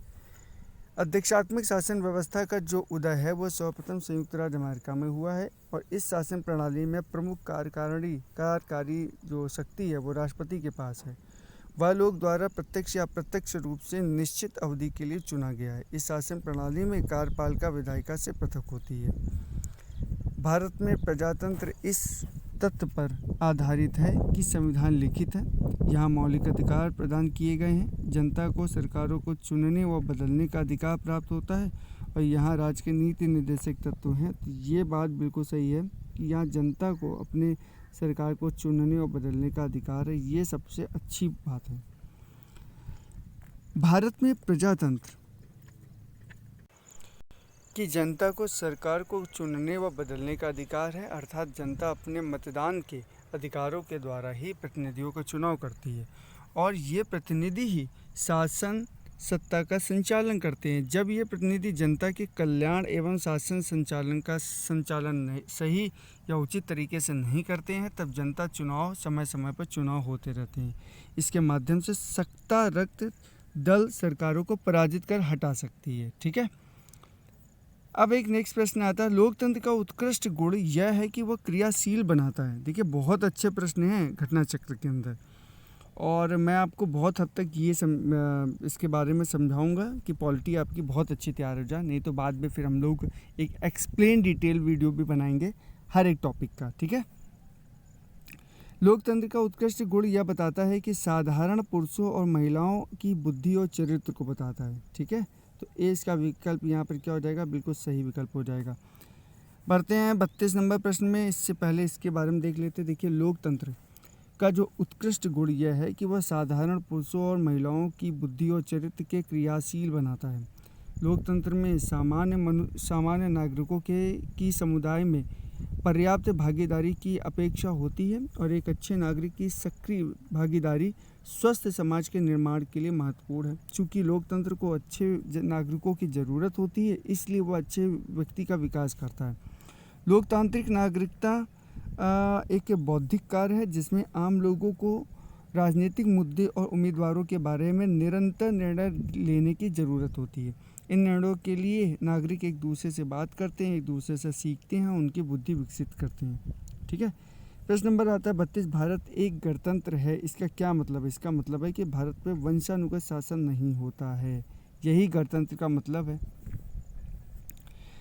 अध्यक्षात्मक शासन व्यवस्था का जो उदय है वो सर्वप्रथम संयुक्त राज्य अमेरिका में हुआ है और इस शासन प्रणाली में प्रमुख कार्यकारी जो शक्ति है वो राष्ट्रपति के पास है। वह लोग द्वारा प्रत्यक्ष या अप्रत्यक्ष रूप से निश्चित अवधि के लिए चुना गया है। इस शासन प्रणाली में कार्यपालिका विधायिका से पृथक होती है। भारत में प्रजातंत्र इस तथ्य पर आधारित है कि संविधान लिखित है, यहाँ मौलिक अधिकार प्रदान किए गए हैं, जनता को सरकारों को चुनने व बदलने का अधिकार प्राप्त होता है और यहाँ राज्य के नीति निर्देशक तत्व हैं। तो ये बात बिल्कुल सही है कि यहाँ जनता को अपने सरकार को चुनने और बदलने का अधिकार है, ये सबसे अच्छी बात है। भारत में प्रजातंत्र कि जनता को सरकार को चुनने व बदलने का अधिकार है, अर्थात जनता अपने मतदान के अधिकारों के द्वारा ही प्रतिनिधियों का चुनाव करती है और ये प्रतिनिधि ही शासन सत्ता का संचालन करते हैं। जब ये प्रतिनिधि जनता के कल्याण एवं शासन संचालन सही या उचित तरीके से नहीं करते हैं, तब जनता समय समय पर चुनाव होते रहते हैं। इसके माध्यम से सत्ता रहित दल सरकारों को पराजित कर हटा सकती है। ठीक है, अब एक नेक्स्ट प्रश्न आता है, लोकतंत्र का उत्कृष्ट गुण यह है कि वह क्रियाशील बनाता है। देखिए, बहुत अच्छे प्रश्न हैं घटना चक्र के अंदर और मैं आपको बहुत हद तक इसके बारे में समझाऊंगा कि पॉलिटी आपकी बहुत अच्छी तैयार हो जाए, नहीं तो बाद में फिर हम लोग एक एक्सप्लेन डिटेल वीडियो भी बनाएंगे हर एक टॉपिक का। ठीक है, लोकतंत्र का उत्कृष्ट गुण यह बताता है कि साधारण पुरुषों और महिलाओं की बुद्धि और चरित्र को बताता है। ठीक है, तो ए इसका विकल्प यहाँ पर क्या हो जाएगा, बिल्कुल सही विकल्प हो जाएगा। बढ़ते हैं 32 नंबर प्रश्न में। इससे पहले इसके बारे में देख लेते हैं। देखिए, लोकतंत्र का जो उत्कृष्ट गुण यह है कि वह साधारण पुरुषों और महिलाओं की बुद्धि और चरित्र के क्रियाशील बनाता है। लोकतंत्र में सामान्य नागरिकों की समुदाय में पर्याप्त भागीदारी की अपेक्षा होती है और एक अच्छे नागरिक की सक्रिय भागीदारी स्वस्थ समाज के निर्माण के लिए महत्वपूर्ण है। चूँकि लोकतंत्र को अच्छे नागरिकों की ज़रूरत होती है, इसलिए वह अच्छे व्यक्ति का विकास करता है। लोकतांत्रिक नागरिकता एक बौद्धिक कार्य है जिसमें आम लोगों को राजनीतिक मुद्दे और उम्मीदवारों के बारे में निरंतर निर्णय लेने की ज़रूरत होती है। इन निर्णयों के लिए नागरिक एक दूसरे से बात करते हैं, एक दूसरे से सीखते हैं, उनकी बुद्धि विकसित करते हैं। ठीक है, प्रश्न नंबर आता है 32, भारत एक गणतंत्र है, इसका क्या मतलब है? इसका मतलब है कि भारत में वंशानुगत शासन नहीं होता है, यही गणतंत्र का मतलब है।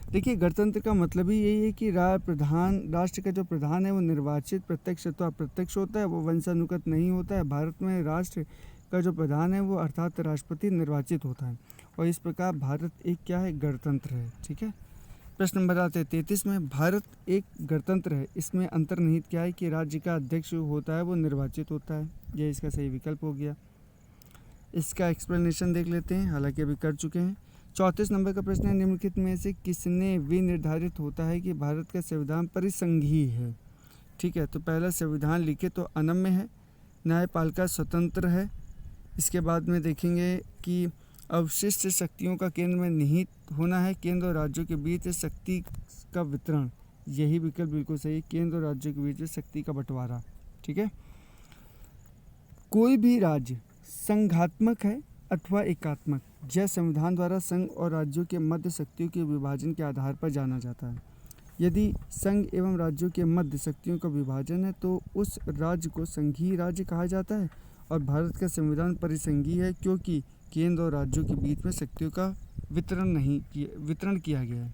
देखिए, गणतंत्र का मतलब ही यही है कि राष्ट्र का जो प्रधान है वो निर्वाचित प्रत्यक्ष अथवा अप्रत्यक्ष होता है, वो वंशानुगत नहीं होता है। भारत में राष्ट्र का जो प्रधान है वो अर्थात राष्ट्रपति निर्वाचित होता है और इस प्रकार भारत एक क्या है, गणतंत्र है। ठीक है, प्रश्न नंबर आते हैं 33 में। भारत एक गणतंत्र है, इसमें अंतर्निहित क्या है कि राज्य का अध्यक्ष होता है वो निर्वाचित होता है, यह इसका सही विकल्प हो गया। इसका एक्सप्लेनेशन देख लेते हैं, हालांकि अभी कर चुके हैं। 34 नंबर का प्रश्न है, निम्नलिखित में से किसने विनिर्धारित होता है कि भारत का संविधान परिसंघीय है? ठीक है, तो पहला संविधान लिखित तो अनम्य है, न्यायपालिका स्वतंत्र है। इसके बाद में देखेंगे कि अवशिष्ट शक्तियों का केंद्र में निहित होना है, केंद्र और राज्यों के बीच शक्ति का वितरण, यही विकल्प बिल्कुल सही, केंद्र और राज्यों के बीच शक्ति का बंटवारा। ठीक है, कोई भी राज्य संघात्मक है अथवा एकात्मक, यह संविधान द्वारा संघ और राज्यों के मध्य शक्तियों के विभाजन के आधार पर जाना जाता है। यदि संघ एवं राज्यों के मध्य शक्तियों का विभाजन है तो उस राज्य को संघीय राज्य कहा जाता है और भारत का संविधान परिसंघीय है क्योंकि केंद्र और राज्यों के बीच में शक्तियों का वितरण किया गया है।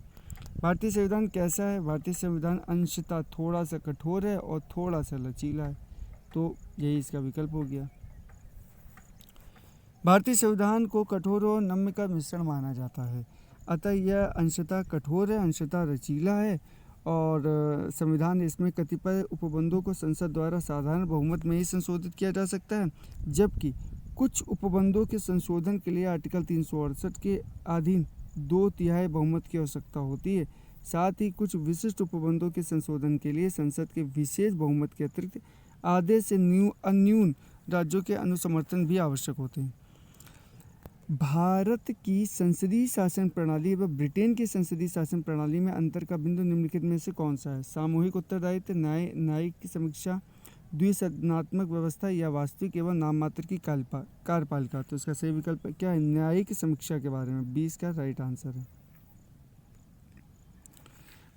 भारतीय संविधान कैसा है? भारतीय संविधान अंशतः थोड़ा सा कठोर है और थोड़ा सा लचीला है, तो यही इसका विकल्प हो गया। भारतीय संविधान को कठोर और नम्य का मिश्रण माना जाता है, अतः यह अंशतः कठोर है, अंशतः लचीला है और संविधान इसमें कतिपय उपबंधों को संसद द्वारा साधारण बहुमत में ही संशोधित किया जा सकता है, जबकि कुछ उपबंधों के संशोधन के लिए आर्टिकल 368 के अधीन 2/3 बहुमत की आवश्यकता होती है। साथ ही कुछ विशिष्ट उपबंधों के संशोधन के लिए संसद के विशेष बहुमत के अतिरिक्त आधे से अन्यून राज्यों के अनुसमर्थन भी आवश्यक होते हैं। भारत की संसदीय शासन प्रणाली व ब्रिटेन की संसदीय शासन प्रणाली में अंतर का बिंदु निम्नलिखित में से कौन सा है? सामूहिक उत्तरदायित्व, न्यायिक समीक्षा, द्विसदनात्मक व्यवस्था या वास्तविक एवं नाम मात्र की कार्यपालिका। तो इसका सही विकल्प क्या है? न्यायिक समीक्षा के बारे में 20 का राइट आंसर है।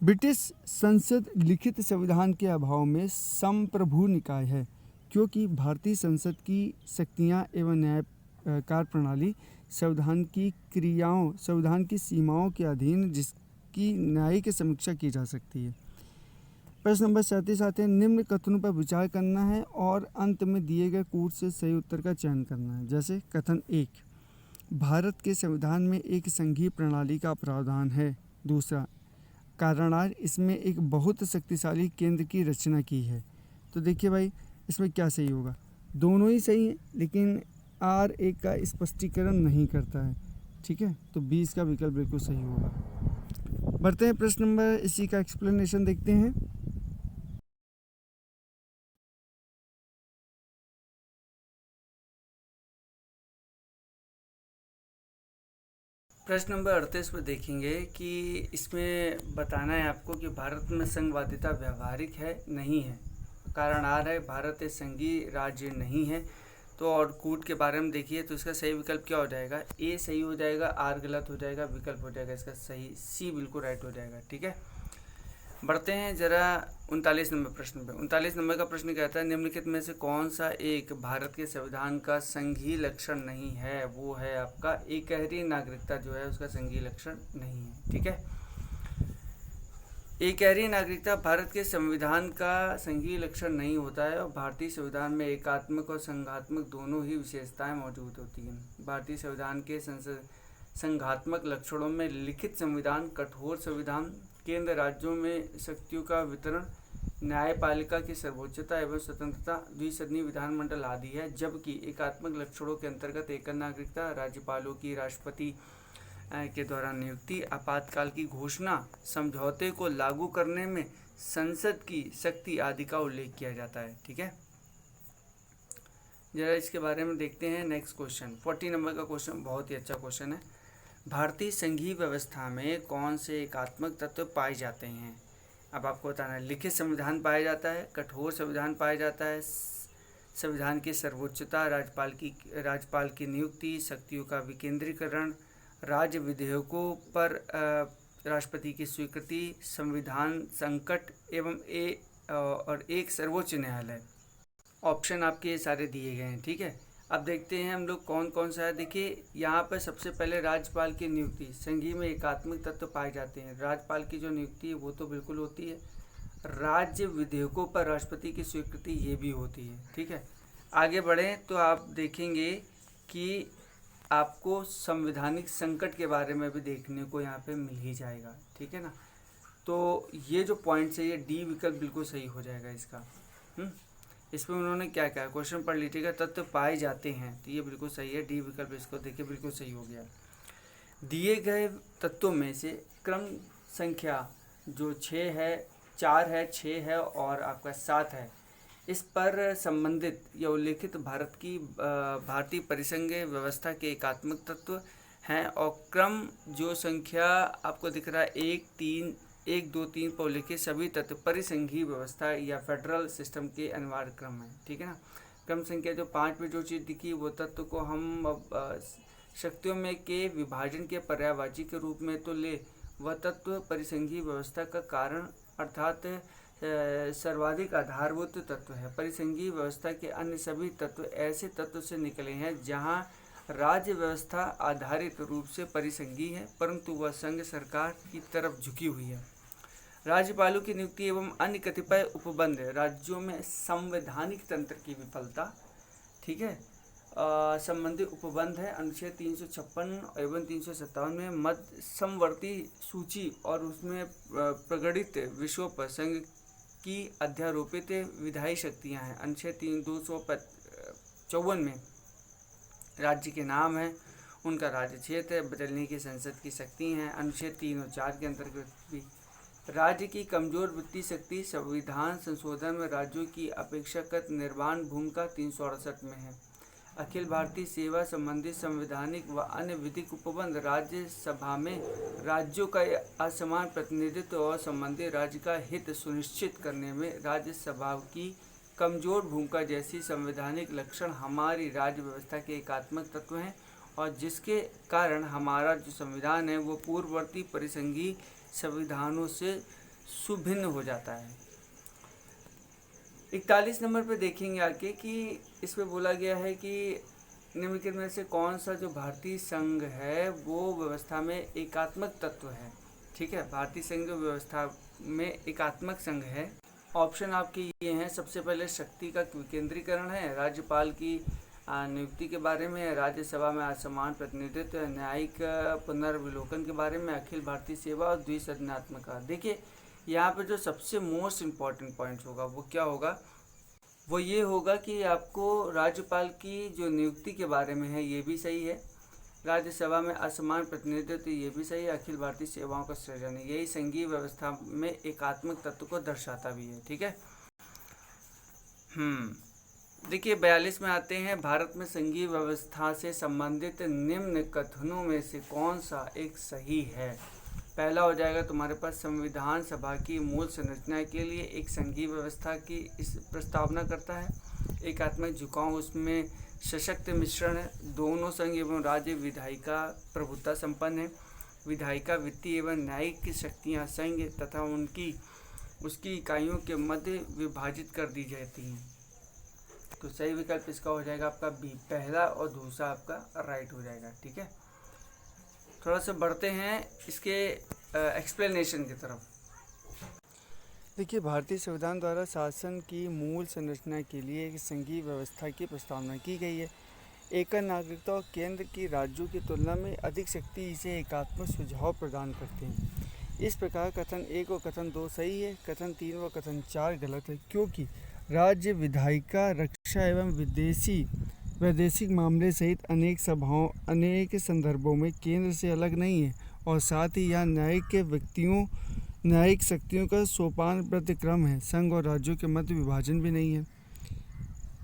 ब्रिटिश संसद लिखित संविधान के अभाव में संप्रभु निकाय है, क्योंकि भारतीय संसद की शक्तियां एवं न्याय कार्य प्रणाली संविधान की सीमाओं के अधीन, जिसकी न्यायिक समीक्षा की जा सकती है। प्रश्न नंबर 37 आते हैं, निम्न कथनों पर विचार करना है और अंत में दिए गए कूट से सही उत्तर का चयन करना है। जैसे कथन 1, भारत के संविधान में एक संघीय प्रणाली का प्रावधान है। दूसरा, कारणार इसमें एक बहुत शक्तिशाली केंद्र की रचना की है। तो देखिए भाई, इसमें क्या सही होगा? दोनों ही सही हैं, लेकिन R1 का स्पष्टीकरण नहीं करता है। ठीक है, तो 20 का विकल्प बिल्कुल सही होगा। बढ़ते हैं प्रश्न नंबर, इसी का एक्सप्लेनेशन देखते हैं। प्रश्न नंबर 38 पर देखेंगे कि इसमें बताना है आपको कि भारत में संघवादिता व्यावहारिक है, नहीं है। कारण आर है, भारत एक संघीय राज्य नहीं है। तो और कूट के बारे में देखिए, तो इसका सही विकल्प क्या हो जाएगा? ए सही हो जाएगा, आर गलत हो जाएगा, विकल्प हो जाएगा इसका सही सी बिल्कुल राइट हो जाएगा। ठीक है, बढ़ते हैं जरा 39 नंबर प्रश्न पे। 39 नंबर का प्रश्न कहता है, निम्नलिखित में से कौन सा एक भारत के संविधान का संघीय लक्षण नहीं है? वो है आपका एकहरी नागरिकता, जो है उसका संघीय लक्षण नहीं है। ठीक है, एकहरी नागरिकता भारत के संविधान का संघीय लक्षण नहीं होता है और भारतीय संविधान में एकात्मक और संघात्मक दोनों ही विशेषताएं मौजूद होती हैं। भारतीय संविधान के संघात्मक लक्षणों में लिखित संविधान, कठोर संविधान, केंद्र राज्यों में शक्तियों का वितरण, न्यायपालिका की सर्वोच्चता एवं स्वतंत्रता, द्विसदनीय विधानमंडल आदि है। जबकि एकात्मक लक्षणों के अंतर्गत एकल नागरिकता, राज्यपालों की राष्ट्रपति के द्वारा नियुक्ति, आपातकाल की घोषणा, समझौते को लागू करने में संसद की शक्ति आदि का उल्लेख किया जाता है। ठीक है, जरा इसके बारे में देखते हैं। नेक्स्ट क्वेश्चन 40 नंबर का क्वेश्चन बहुत ही अच्छा क्वेश्चन है। भारतीय संघीय व्यवस्था में कौन से एकात्मक तत्व पाए जाते हैं? अब आपको बताना है। लिखित संविधान पाया जाता है, कठोर संविधान पाया जाता है, संविधान की सर्वोच्चता, राज्यपाल की नियुक्ति, शक्तियों का विकेंद्रीकरण, राज्य विधेयकों पर राष्ट्रपति की स्वीकृति, संविधान संकट एवं एक सर्वोच्च न्यायालय। ऑप्शन आपके ये सारे दिए गए हैं। ठीक है, अब देखते हैं हम लोग कौन कौन सा है। देखिए, यहाँ पर सबसे पहले राज्यपाल की नियुक्ति, संघीय में एकात्मक तत्व पाए जाते हैं। राज्यपाल की जो नियुक्ति है वो तो बिल्कुल होती है। राज्य विधेयकों पर राष्ट्रपति की स्वीकृति ये भी होती है। ठीक है, आगे बढ़ें तो आप देखेंगे कि आपको संवैधानिक संकट के बारे में भी देखने को यहाँ पे मिल ही जाएगा। ठीक है ना, तो ये जो पॉइंट्स है, ये डी विकल्प बिल्कुल सही हो जाएगा इसका। इसमें उन्होंने क्या कहा, क्वेश्चन पढ़ लीजिएगा, तत्व पाए जाते हैं, तो ये बिल्कुल सही है, डी विकल्प इसको देखिए बिल्कुल सही हो गया। दिए गए तत्वों में से क्रम संख्या जो 6 है, 4 है, 6 है और आपका 7 है, इस पर संबंधित या उल्लेखित भारतीय परिसंघीय व्यवस्था के एकात्मक तत्व हैं। और क्रम जो संख्या आपको दिख रहा है 1 2 3 पर उल्लेखित सभी तत्व परिसंघीय व्यवस्था या फेडरल सिस्टम के अनिवार्य क्रम है। ठीक है ना, क्रम संख्या जो 5 में जो चीज़ दिखी वो तत्व को हम शक्तियों में के विभाजन के पर्यायवाची के रूप में तो ले, वह तत्व परिसंघीय व्यवस्था का कारण अर्थात सर्वाधिक आधारभूत तत्व है। परिसंघीय व्यवस्था के अन्य सभी तत्व ऐसे तत्व से निकले हैं जहां राज्य व्यवस्था आधारित रूप से परिसंघीय है, परंतु वह संघ सरकार की तरफ झुकी हुई है। राज्यपालों की नियुक्ति एवं अन्य कतिपय उपबंध, राज्यों में संवैधानिक तंत्र की विफलता। ठीक है, संबंधित उपबंध है अनुच्छेद 356 एवं 357 में मध्य समवर्ती सूची और उसमें प्रगणित विषयों पर संघ की अध्यारोपित विधायी शक्तियां हैं। अनुच्छेद 254 में राज्य के नाम है, उनका राज्य क्षेत्र, बदलने की संसद की शक्ति हैं। अनुच्छेद 3 और 4 के अंतर्गत भी राज्य की कमजोर वित्तीय शक्ति संविधान संशोधन में राज्यों की अपेक्षाकृत निर्माण भूमिका 368 में है। अखिल भारतीय सेवा संबंधी संवैधानिक व अन्य विधिक उपबंध राज्यसभा में राज्यों का असमान प्रतिनिधित्व और संबंधी राज्य का हित सुनिश्चित करने में राज्यसभा की कमजोर भूमिका जैसी संवैधानिक लक्षण हमारी राज्य व्यवस्था के एकात्मक तत्व हैं और जिसके कारण हमारा जो संविधान है वो पूर्ववर्ती परिसंघीय संविधानों से सुभिन्न हो जाता है। 41 नंबर पे देखेंगे आगे कि इसमें बोला गया है कि निम्नलिखित में से कौन सा जो भारतीय संघ है वो व्यवस्था में एकात्मक तत्व है। ठीक है, भारतीय संघ जो व्यवस्था में एकात्मक संघ है। ऑप्शन आपके ये हैं। सबसे पहले शक्ति का विकेंद्रीकरण है, राज्यपाल की नियुक्ति के बारे में, राज्यसभा में असमान प्रतिनिधित्व, न्यायिक पुनर्विलोकन के बारे में, अखिल भारतीय सेवा और द्विसदनात्मकता। देखिए यहाँ पे जो सबसे मोस्ट इम्पॉर्टेंट पॉइंट होगा वो क्या होगा, वो ये होगा कि आपको राज्यपाल की जो नियुक्ति के बारे में है ये भी सही है, राज्यसभा में असमान प्रतिनिधित्व ये भी सही है, अखिल भारतीय सेवाओं का सृजन, यही संघीय व्यवस्था में एकात्मक तत्व को दर्शाता भी है। ठीक है। देखिए 42 में आते हैं। भारत में संघीय व्यवस्था से संबंधित निम्न कथनों में से कौन सा एक सही है। पहला हो जाएगा तुम्हारे पास, संविधान सभा की मूल संरचना के लिए एक संघीय व्यवस्था की इस प्रस्तावना करता है। एकात्मक झुकाव उसमें सशक्त मिश्रण है, दोनों संघ एवं राज्य विधायिका प्रभुत्व संपन्न है, विधायिका वित्तीय एवं न्यायिक शक्तियाँ संघ तथा उसकी इकाइयों के मध्य विभाजित कर दी जाती हैं। तो सही विकल्प इसका हो जाएगा आपका बी, पहला और दूसरा आपका राइट हो जाएगा। ठीक है, थोड़ा सा बढ़ते हैं इसके एक्सप्लेनेशन की तरफ। देखिए भारतीय संविधान द्वारा शासन की मूल संरचना के लिए एक संघीय व्यवस्था की प्रस्तावना की गई है। एकल नागरिकता और केंद्र की राज्यों की तुलना में अधिक शक्ति इसे एकात्मक सुझाव प्रदान करते हैं। इस प्रकार कथन 1 और कथन 2 सही है, कथन 3 व कथन 4 गलत है, क्योंकि राज्य विधायिका रक्षा एवं वैदेशिक मामले सहित अनेक संदर्भों में केंद्र से अलग नहीं है और साथ ही यह न्यायिक शक्तियों का सोपानबद्ध क्रम है, संघ और राज्यों के मध्य विभाजन भी नहीं है।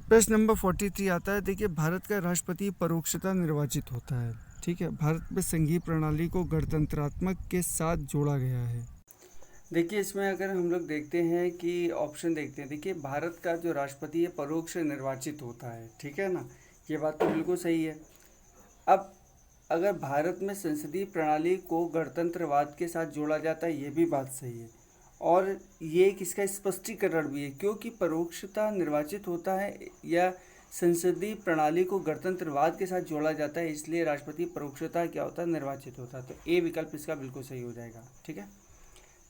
प्रश्न नंबर 43 आता है। देखिए भारत का राष्ट्रपति परोक्षतः निर्वाचित होता है। ठीक है, भारत में संघीय प्रणाली को गणतंत्रात्मक के साथ जोड़ा गया है। देखिए इसमें अगर हम लोग देखते हैं कि ऑप्शन देखते हैं, देखिए भारत का जो राष्ट्रपति है परोक्ष निर्वाचित होता है। ठीक है ना, ये बात तो बिल्कुल सही है। अब अगर भारत में संसदीय प्रणाली को गणतंत्रवाद के साथ जोड़ा जाता है, ये भी बात सही है और ये किसका स्पष्टीकरण भी है, क्योंकि परोक्षता निर्वाचित होता है या संसदीय प्रणाली को गणतंत्रवाद के साथ जोड़ा जाता है, इसलिए राष्ट्रपति परोक्षता क्या होता है, निर्वाचित होता है। तो ए विकल्प इसका बिल्कुल सही हो जाएगा। ठीक है,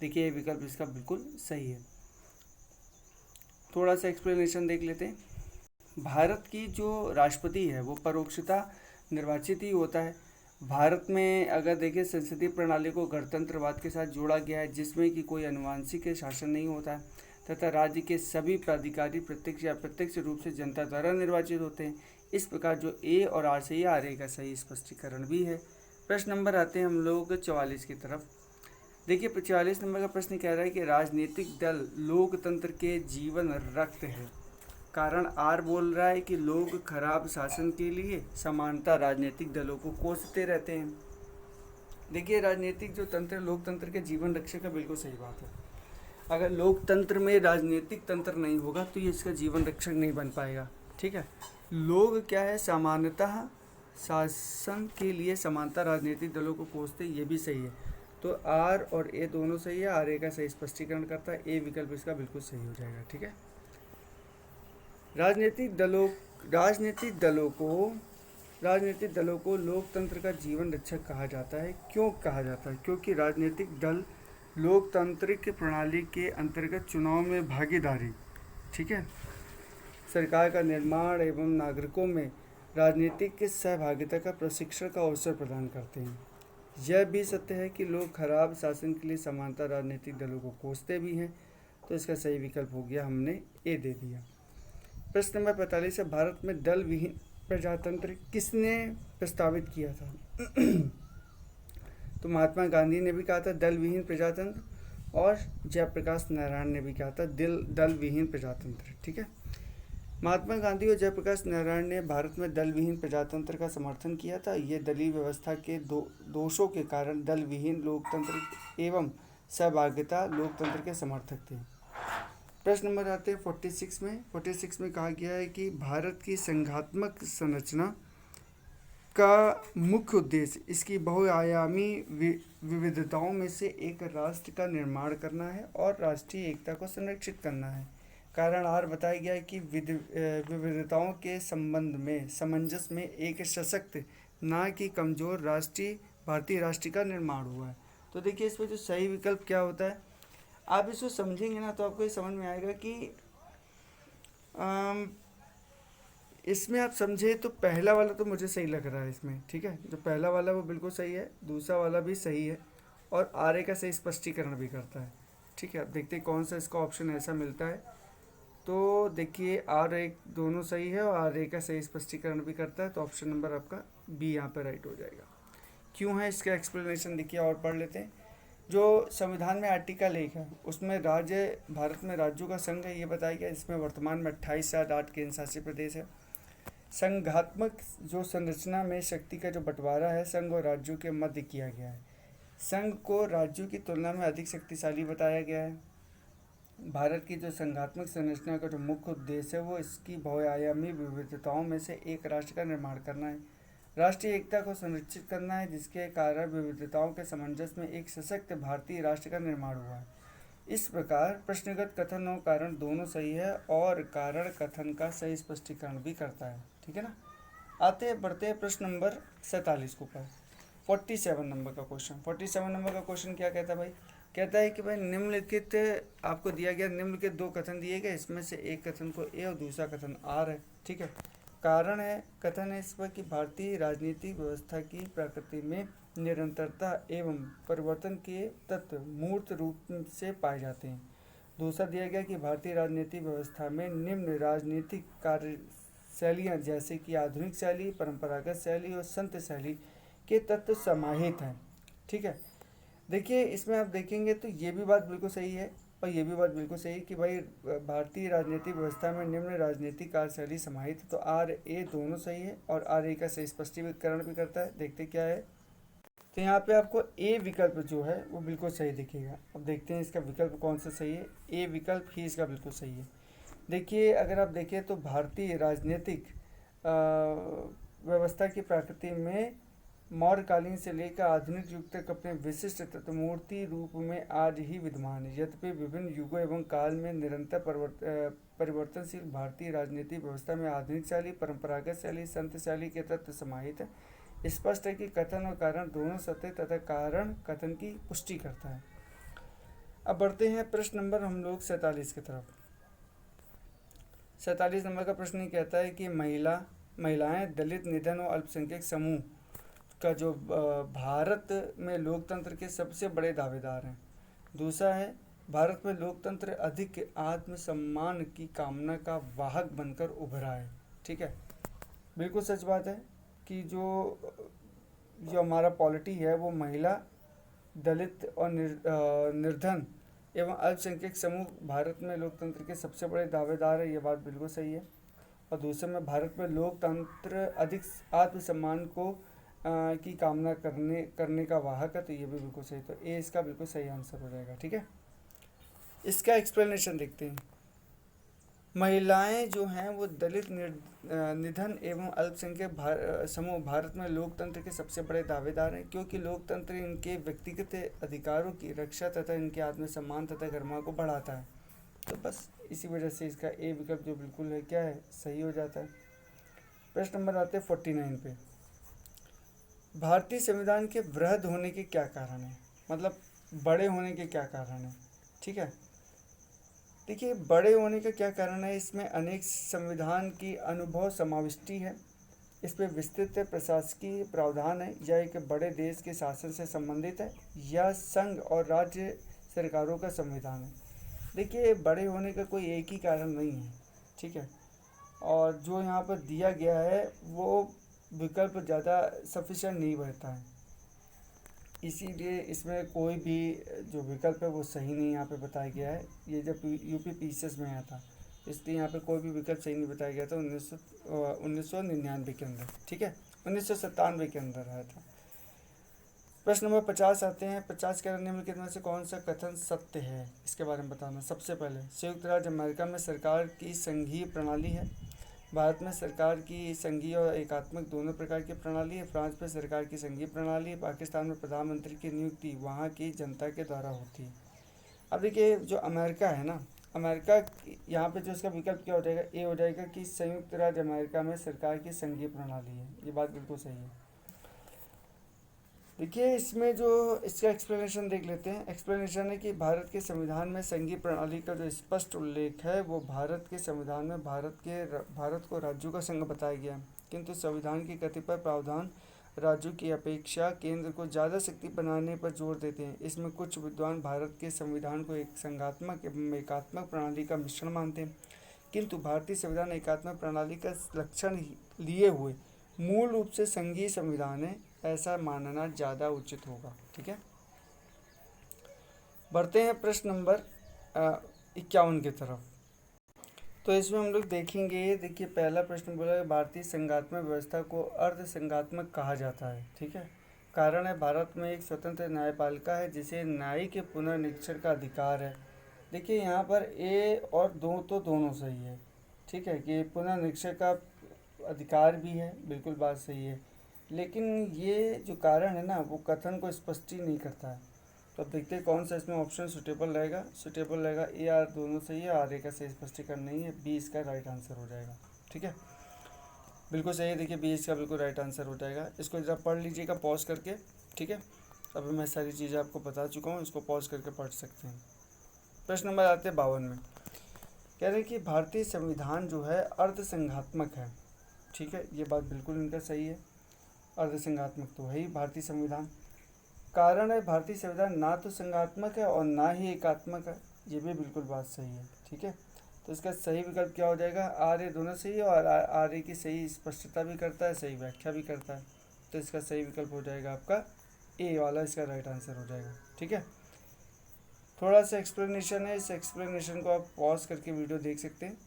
देखिए ये विकल्प इसका बिल्कुल सही है। थोड़ा सा एक्सप्लेनेशन देख लेते हैं। भारत की जो राष्ट्रपति है वो परोक्षता निर्वाचित ही होता है। भारत में अगर देखें संसदीय प्रणाली को गणतंत्रवाद के साथ जोड़ा गया है, जिसमें कि कोई आनुवंशिक शासन नहीं होता है तथा राज्य के सभी प्राधिकारी प्रत्यक्ष या अप्रत्यक्ष रूप से जनता द्वारा निर्वाचित होते हैं। इस प्रकार जो ए और आर सही है, आर ए का सही स्पष्टीकरण भी है। प्रश्न नंबर आते हैं हम लोग 44 की तरफ। देखिए 44 नंबर का प्रश्न कह रहा है कि राजनीतिक दल लोकतंत्र के जीवन रक्त है। कारण आर बोल रहा है कि लोग खराब शासन के लिए समानता राजनीतिक दलों को कोसते रहते हैं। देखिए राजनीतिक जो तंत्र लोकतंत्र के जीवन रक्षक है, बिल्कुल सही बात है। अगर लोकतंत्र में राजनीतिक तंत्र नहीं होगा तो ये इसका जीवन रक्षक नहीं बन पाएगा। ठीक है, लोग क्या है सामान्यतः शासन के लिए समानता राजनीतिक दलों को कोसते, ये भी सही है। तो आर और ए दोनों सही है, आर ए का सही स्पष्टीकरण करता है, ए विकल्प इसका बिल्कुल सही हो जाएगा। ठीक है, राजनीतिक दलों को लोकतंत्र का जीवन रक्षक कहा जाता है। क्यों कहा जाता है? क्योंकि राजनीतिक दल लोकतांत्रिक प्रणाली के अंतर्गत चुनाव में भागीदारी, ठीक है, सरकार का निर्माण एवं नागरिकों में राजनीतिक सहभागिता का प्रशिक्षण का अवसर प्रदान करते हैं। यह भी सत्य है कि लोग खराब शासन के लिए समानता राजनीतिक दलों को कोसते भी हैं। तो इसका सही विकल्प हो गया, हमने ए दे दिया। प्रश्न नंबर 45 है, भारत में दल विहीन प्रजातंत्र किसने प्रस्तावित किया था? तो महात्मा गांधी ने भी कहा था दल विहीन प्रजातंत्र। और जयप्रकाश नारायण ने भी कहा था दल विहीन प्रजातंत्र। ठीक है, महात्मा गांधी और जयप्रकाश नारायण ने भारत में दल विहीन प्रजातंत्र का समर्थन किया था। ये दलीय व्यवस्था के दोषों के कारण दल विहीन लोकतंत्र एवं सहभागिता लोकतंत्र के समर्थक थे। प्रश्न नंबर आते हैं 46 में। 46 में कहा गया है कि भारत की संघात्मक संरचना का मुख्य उद्देश्य इसकी बहुआयामी विविधताओं में से एक राष्ट्र का निर्माण करना है और राष्ट्रीय एकता को संरक्षित करना है। कारण आर बताया गया है कि विविधताओं के संबंध में सामंजस्य में एक सशक्त ना कि कमजोर भारतीय राष्ट्र का निर्माण हुआ है। तो देखिए इसमें जो सही विकल्प क्या होता है, आप इसको समझेंगे ना तो आपको ये समझ में आएगा कि इसमें आप समझे तो पहला वाला तो मुझे सही लग रहा है इसमें। ठीक है, जो पहला वाला वो बिल्कुल सही है, दूसरा वाला भी सही है और आर का सही स्पष्टीकरण भी करता है। ठीक है, अब देखते हैं कौन सा इसका ऑप्शन ऐसा मिलता है। तो देखिए आर एक दोनों सही है और आर का सही स्पष्टीकरण भी करता है, तो ऑप्शन नंबर आपका बी यहाँ पर राइट हो जाएगा। क्यों है इसका एक्सप्लेनेशन देखिए और पढ़ लेते हैं। जो संविधान में आर्टिकल 1 है उसमें भारत में राज्यों का संघ है ये बताया गया। इसमें वर्तमान में 28 से 8 केंद्र शासित प्रदेश है। संघात्मक जो संरचना में शक्ति का जो बंटवारा है संघ और राज्यों के मध्य किया गया है। संघ को राज्यों की तुलना में अधिक शक्तिशाली बताया गया है। भारत की जो संघात्मक संरचना का जो मुख्य उद्देश्य है वो इसकी बहुआयामी विविधताओं में से एक राष्ट्र का निर्माण करना है, राष्ट्रीय एकता को संरक्षित करना है, जिसके कारण विविधताओं के सामंजस्य में एक सशक्त भारतीय राष्ट्र का निर्माण हुआ है। इस प्रकार प्रश्नगत कथन और कारण दोनों सही है और कारण कथन का सही स्पष्टीकरण भी करता है। ठीक है ना, आते बढ़ते हैं प्रश्न नंबर 47 के ऊपर। 47 नंबर का क्वेश्चन। 47 नंबर का क्वेश्चन क्या कहता है भाई, कहता है कि भाई निम्नलिखित आपको दिया गया, निम्नलिखित दो कथन दिए गए, इसमें से एक कथन को ए और दूसरा कथन आर है। ठीक है, कारण है कथन है इस पर कि भारतीय राजनीतिक व्यवस्था की प्रकृति में निरंतरता एवं परिवर्तन के तत्व मूर्त रूप से पाए जाते हैं। दूसरा दिया गया कि भारतीय राजनीतिक व्यवस्था में निम्न राजनीतिक कार्य शैलियाँ जैसे कि आधुनिक शैली, परंपरागत शैली और संत शैली के तत्व समाहित हैं। ठीक है, देखिए इसमें आप देखेंगे तो ये भी बात बिल्कुल सही है और ये भी बात बिल्कुल सही है कि भाई भारतीय राजनीतिक व्यवस्था में निम्न राजनीतिक कार्यशैली समाहित, तो आर ए दोनों सही है और आर ए का सही स्पष्टीकरण भी करता है। देखते क्या है, तो यहाँ पे आपको ए विकल्प जो है वो बिल्कुल सही दिखेगा। अब देखते हैं इसका विकल्प कौन सा सही है। ए विकल्प ही इसका बिल्कुल सही है। देखिए अगर आप देखें तो भारतीय राजनीतिक व्यवस्था की प्रकृति में मौर्यकालीन से लेकर आधुनिक युग तक अपने विशिष्ट तत्वमूर्ति रूप में आज ही विद्यमान है। यद्यपि विभिन्न युगों एवं काल में निरंतर परिवर्तनशील भारतीय राजनीतिक व्यवस्था में आधुनिक शैली, परंपरागत शैली, संत शैली के तत्व समाहित है। स्पष्ट है कि कथन और कारण दोनों सत्य तथा कारण कथन की पुष्टि करता है। अब बढ़ते हैं प्रश्न नंबर हम लोग 47 की तरफ। 47 नंबर का प्रश्न कहता है कि महिलाएं, दलित, निर्धन और अल्पसंख्यक समूह का जो भारत में लोकतंत्र के सबसे बड़े दावेदार हैं। दूसरा है भारत में लोकतंत्र अधिक आत्मसम्मान की कामना का वाहक बनकर उभरा है। ठीक है, बिल्कुल सच बात है कि जो हमारा पॉलिटी है वो महिला, दलित और निर्धन एवं अल्पसंख्यक समूह भारत में लोकतंत्र के सबसे बड़े दावेदार है, ये बात बिल्कुल सही है। और दूसरे में भारत में लोकतंत्र अधिक आत्मसम्मान को की कामना करने का वाहक है, तो ये भी बिल्कुल सही। तो ए इसका बिल्कुल सही आंसर हो जाएगा। ठीक है, इसका एक्सप्लेनेशन देखते हैं। महिलाएं जो हैं वो दलित, निधन एवं अल्पसंख्यक समूह भारत में लोकतंत्र के सबसे बड़े दावेदार हैं, क्योंकि लोकतंत्र इनके व्यक्तिगत अधिकारों की रक्षा तथा इनके आत्मसम्मान तथा गरिमा को बढ़ाता है। तो बस इसी वजह से इसका ए विकल्प जो बिल्कुल है क्या है, सही हो जाता है। प्रश्न नंबर आते हैं 49 पे। भारतीय संविधान के वृहद होने के क्या कारण है, मतलब बड़े होने के क्या कारण है। ठीक है, देखिए बड़े होने का क्या कारण है, इसमें अनेक संविधान की अनुभव समाविष्टि है, इस पर विस्तृत प्रशासकीय प्रावधान है, या एक बड़े देश के शासन से संबंधित है, या संघ और राज्य सरकारों का संविधान है। देखिए बड़े होने का कोई एक ही कारण नहीं है। ठीक है, और जो यहाँ पर दिया गया है वो विकल्प ज़्यादा सफिशिएंट नहीं बैठता है। इसीलिए इसमें कोई भी जो विकल्प है वो सही नहीं यहाँ पे बताया गया है। ये जब यूपी पीसीएस में आया था, इसलिए यहाँ पे कोई भी विकल्प सही नहीं बताया गया था 1999 के अंदर, ठीक है, 1997 के अंदर आया था। प्रश्न नंबर 50 आते हैं। 50 के निम्नलिखित में से कौन सा कथन सत्य है, इसके बारे में बताना। सबसे पहले, संयुक्त राज्य अमेरिका में सरकार की संघीय प्रणाली है। भारत में सरकार की संघीय और एकात्मक दोनों प्रकार की प्रणाली है। फ्रांस में सरकार की संघीय प्रणाली है। पाकिस्तान में प्रधानमंत्री की नियुक्ति वहाँ की जनता के द्वारा होती है। अब देखिए जो अमेरिका है ना, अमेरिका यहाँ पे जो इसका विकल्प क्या हो जाएगा, ए हो जाएगा कि संयुक्त राज्य अमेरिका में सरकार की संघीय प्रणाली है। ये बात बिल्कुल सही है। देखिए इसमें जो इसका एक्सप्लेनेशन देख लेते हैं। एक्सप्लेनेशन है कि भारत के संविधान में संघीय प्रणाली का जो स्पष्ट उल्लेख है वो भारत के संविधान में भारत को राज्यों का संघ बताया गया है, किंतु संविधान के कतिपय प्रावधान राज्यों की अपेक्षा केंद्र को ज़्यादा शक्ति बनाने पर जोर देते हैं। इसमें कुछ विद्वान भारत के संविधान को एक संघात्मक एवं एकात्मक प्रणाली का मिश्रण मानते हैं, किंतु भारतीय संविधान एकात्मक प्रणाली का लक्षण लिए हुए मूल रूप से संघीय संविधान है, ऐसा मानना ज़्यादा उचित होगा। ठीक है, बढ़ते हैं प्रश्न नंबर 51 की तरफ। तो इसमें हम लोग देखेंगे, देखिए पहला प्रश्न बोला है भारतीय संघात्मक व्यवस्था को अर्ध संघात्मक कहा जाता है। ठीक है, कारण है भारत में एक स्वतंत्र न्यायपालिका है जिसे न्याय के पुनर्निरीक्षण का अधिकार है। देखिए यहाँ पर ए और दो तो दोनों सही है। ठीक है, कि पुनर्निरीक्षण का अधिकार भी है, बिल्कुल बात सही है, लेकिन ये जो कारण है ना वो कथन को स्पष्ट ही नहीं करता है। तो अब देखते हैं कौन सा इसमें ऑप्शन सुटेबल रहेगा। सुटेबल रहेगा ए आर दोनों सही है, आर ए का सही स्पष्टीकरण नहीं है, बी इसका राइट आंसर हो जाएगा। ठीक है, बिल्कुल सही है। देखिए बी इसका बिल्कुल राइट आंसर हो जाएगा। इसको ज़रा पढ़ लीजिएगा पॉज करके। ठीक है, अभी मैं सारी चीज़ें आपको बता चुका हूँ, इसको पॉज करके पढ़ सकते हैं। प्रश्न नंबर आते हैं 52 में। कह रहे हैं कि भारतीय संविधान जो है अर्धसंघात्मक है। ठीक है, ये बात बिल्कुल इनका सही है, अर्धसंघात्मक तो है ही भारतीय संविधान। कारण है भारतीय संविधान ना तो संघात्मक है और ना ही एकात्मक है, ये भी बिल्कुल बात सही है। ठीक है, तो इसका सही विकल्प क्या हो जाएगा, आर ए दोनों सही है, और आर ए की सही स्पष्टता भी करता है, सही व्याख्या भी करता है। तो इसका सही विकल्प हो जाएगा आपका ए वाला, इसका राइट आंसर हो जाएगा। ठीक है, थोड़ा सा एक्सप्लेनेशन है, इस एक्सप्लेनेशन को आप पॉज करके वीडियो देख सकते हैं।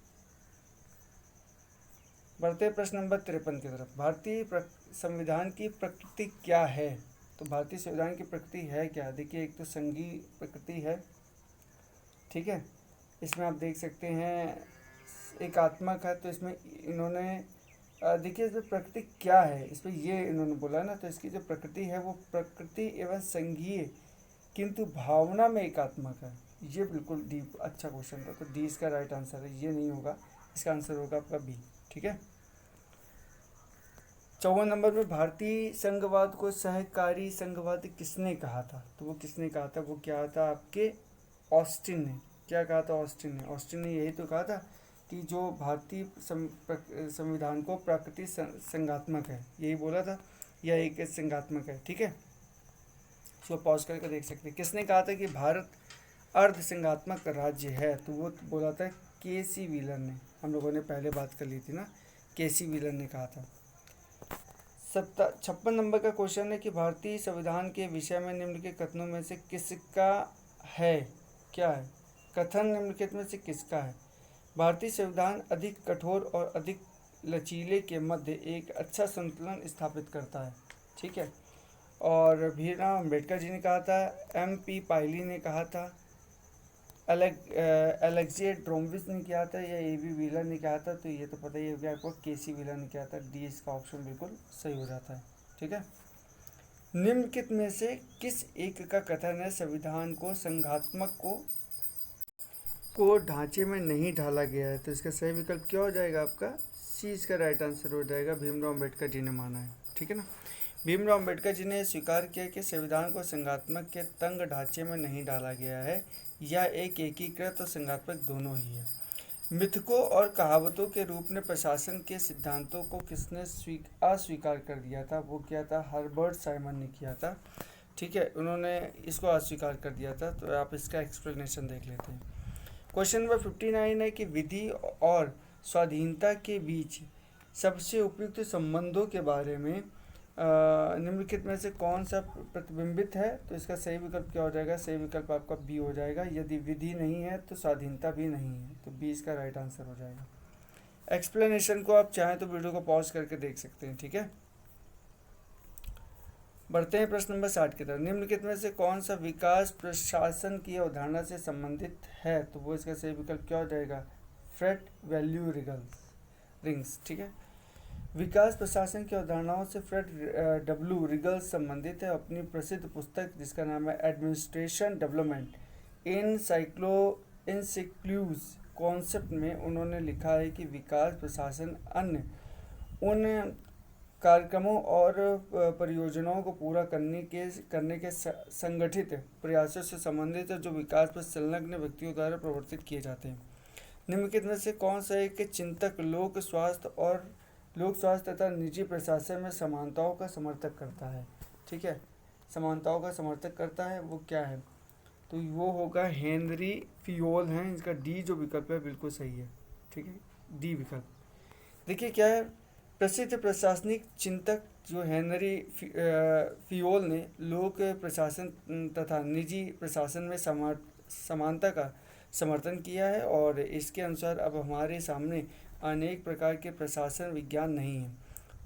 बढ़ते प्रश्न नंबर 53 की तरफ। भारतीय संविधान की प्रकृति क्या है। तो भारतीय संविधान की प्रकृति है क्या, देखिए एक तो संघीय प्रकृति है। ठीक है, इसमें आप देख सकते हैं एकात्मक है, तो इसमें इन्होंने देखिए इसमें प्रकृति क्या है, इसमें ये इन्होंने बोला ना, तो इसकी जो प्रकृति है वो प्रकृति एवं संघीय किंतु भावना में एकात्मक है। ये बिल्कुल डी अच्छा क्वेश्चन था, तो डी इसका राइट आंसर है, ये नहीं होगा, इसका आंसर होगा आपका बी। ठीक है, 54 नंबर में भारतीय संघवाद को सहकारी संघवाद किसने कहा था। तो वो किसने कहा था, वो क्या था आपके ऑस्टिन ने। क्या कहा था ऑस्टिन ने, ऑस्टिन ने यही तो कहा था कि जो भारतीय संविधान को प्रकृति संघात्मक है, यही बोला था, या एक संघात्मक है। ठीक है, इसको पॉज करके देख सकते हैं। किसने कहा था कि भारत अर्ध संघात्मक राज्य है, तो वो बोला था के सी व्हीलर ने। हम लोगों ने पहले बात कर ली थी ना, के सी व्हीलर ने कहा था। 56 नंबर का क्वेश्चन है कि भारतीय संविधान के विषय में निम्नलिखित कथनों में से किसका है, क्या है कथन निम्नलिखित में से किसका है। भारतीय संविधान अधिक कठोर और अधिक लचीले के मध्य एक अच्छा संतुलन स्थापित करता है। ठीक है, और भीमराव अम्बेडकर जी ने कहा था, एम पी पायली ने कहा था, एलेक्जेंडर ड्रोम्बिस ने किया था, या ए बी व्हीलर ने कहा था। तो ये तो पता ही हो गया आपको, के सी व्हीलर ने किया था। डी इसका ऑप्शन बिल्कुल सही हो जाता है। ठीक है, निम्नलिखित में से किस एक का कथन है संविधान को संघात्मक को ढांचे में नहीं ढाला गया है। तो इसका सही विकल्प क्या हो जाएगा आपका सी, इसका राइट आंसर हो जाएगा, भीमराव अम्बेडकर जी ने माना है। ठीक है ना, भीमराव अम्बेडकर जी ने स्वीकार किया कि संविधान को संघात्मक के तंग ढांचे में नहीं डाला गया है, यह एक एकीकृत और संघात्मक दोनों ही है। मिथकों और कहावतों के रूप में प्रशासन के सिद्धांतों को किसने अस्वीकार कर दिया था, वो क्या था, हर्बर्ट साइमन ने किया था। ठीक है, उन्होंने इसको अस्वीकार कर दिया था। तो आप इसका एक्सप्लेनेशन देख लेते हैं। क्वेश्चन नंबर 59 है कि विधि और स्वाधीनता के बीच सबसे उपयुक्त संबंधों के बारे में निम्नलिखित में से कौन सा प्रतिबिंबित है? तो इसका सही विकल्प क्या हो जाएगा? सही विकल्प आपका बी हो जाएगा। यदि विधि नहीं है तो स्वाधीनता भी नहीं है, तो बी इसका राइट आंसर हो जाएगा। एक्सप्लेनेशन को आप चाहें तो वीडियो को पॉज करके देख सकते हैं, ठीक है। बढ़ते हैं प्रश्न नंबर 60 की तरफ। निम्नलिखित में से कौन सा विकास प्रशासन की अवधारणा से संबंधित है? तो वो इसका सही विकल्प क्या हो जाएगा? फ्रेड वैल्यू रिंग्स, ठीक है। विकास प्रशासन की अवधारणाओं से फ्रेड डब्ल्यू रिगल्स संबंधित है। अपनी प्रसिद्ध पुस्तक जिसका नाम है एडमिनिस्ट्रेशन डेवलपमेंट इंसिक्लूज कॉन्सेप्ट में उन्होंने लिखा है कि विकास प्रशासन अन्य उन कार्यक्रमों और परियोजनाओं को पूरा करने के संगठित प्रयासों से संबंधित है जो विकास पर संलग्न व्यक्तियों द्वारा प्रवर्तित किए जाते हैं। निम्नलिखित में से कौन सा एक चिंतक लोक स्वास्थ्य तथा निजी प्रशासन में समानताओं का समर्थक करता है? ठीक है, समानताओं का समर्थक करता है, वो क्या है? तो वो होगा हेनरी फियोल हैं। इसका डी जो विकल्प है बिल्कुल सही है, ठीक है, डी विकल्प। देखिए क्या है, प्रसिद्ध प्रशासनिक चिंतक जो हेनरी फियोल ने लोक प्रशासन तथा निजी प्रशासन में समानता का समर्थन किया है और इसके अनुसार अब हमारे सामने अनेक प्रकार के प्रशासन विज्ञान नहीं है,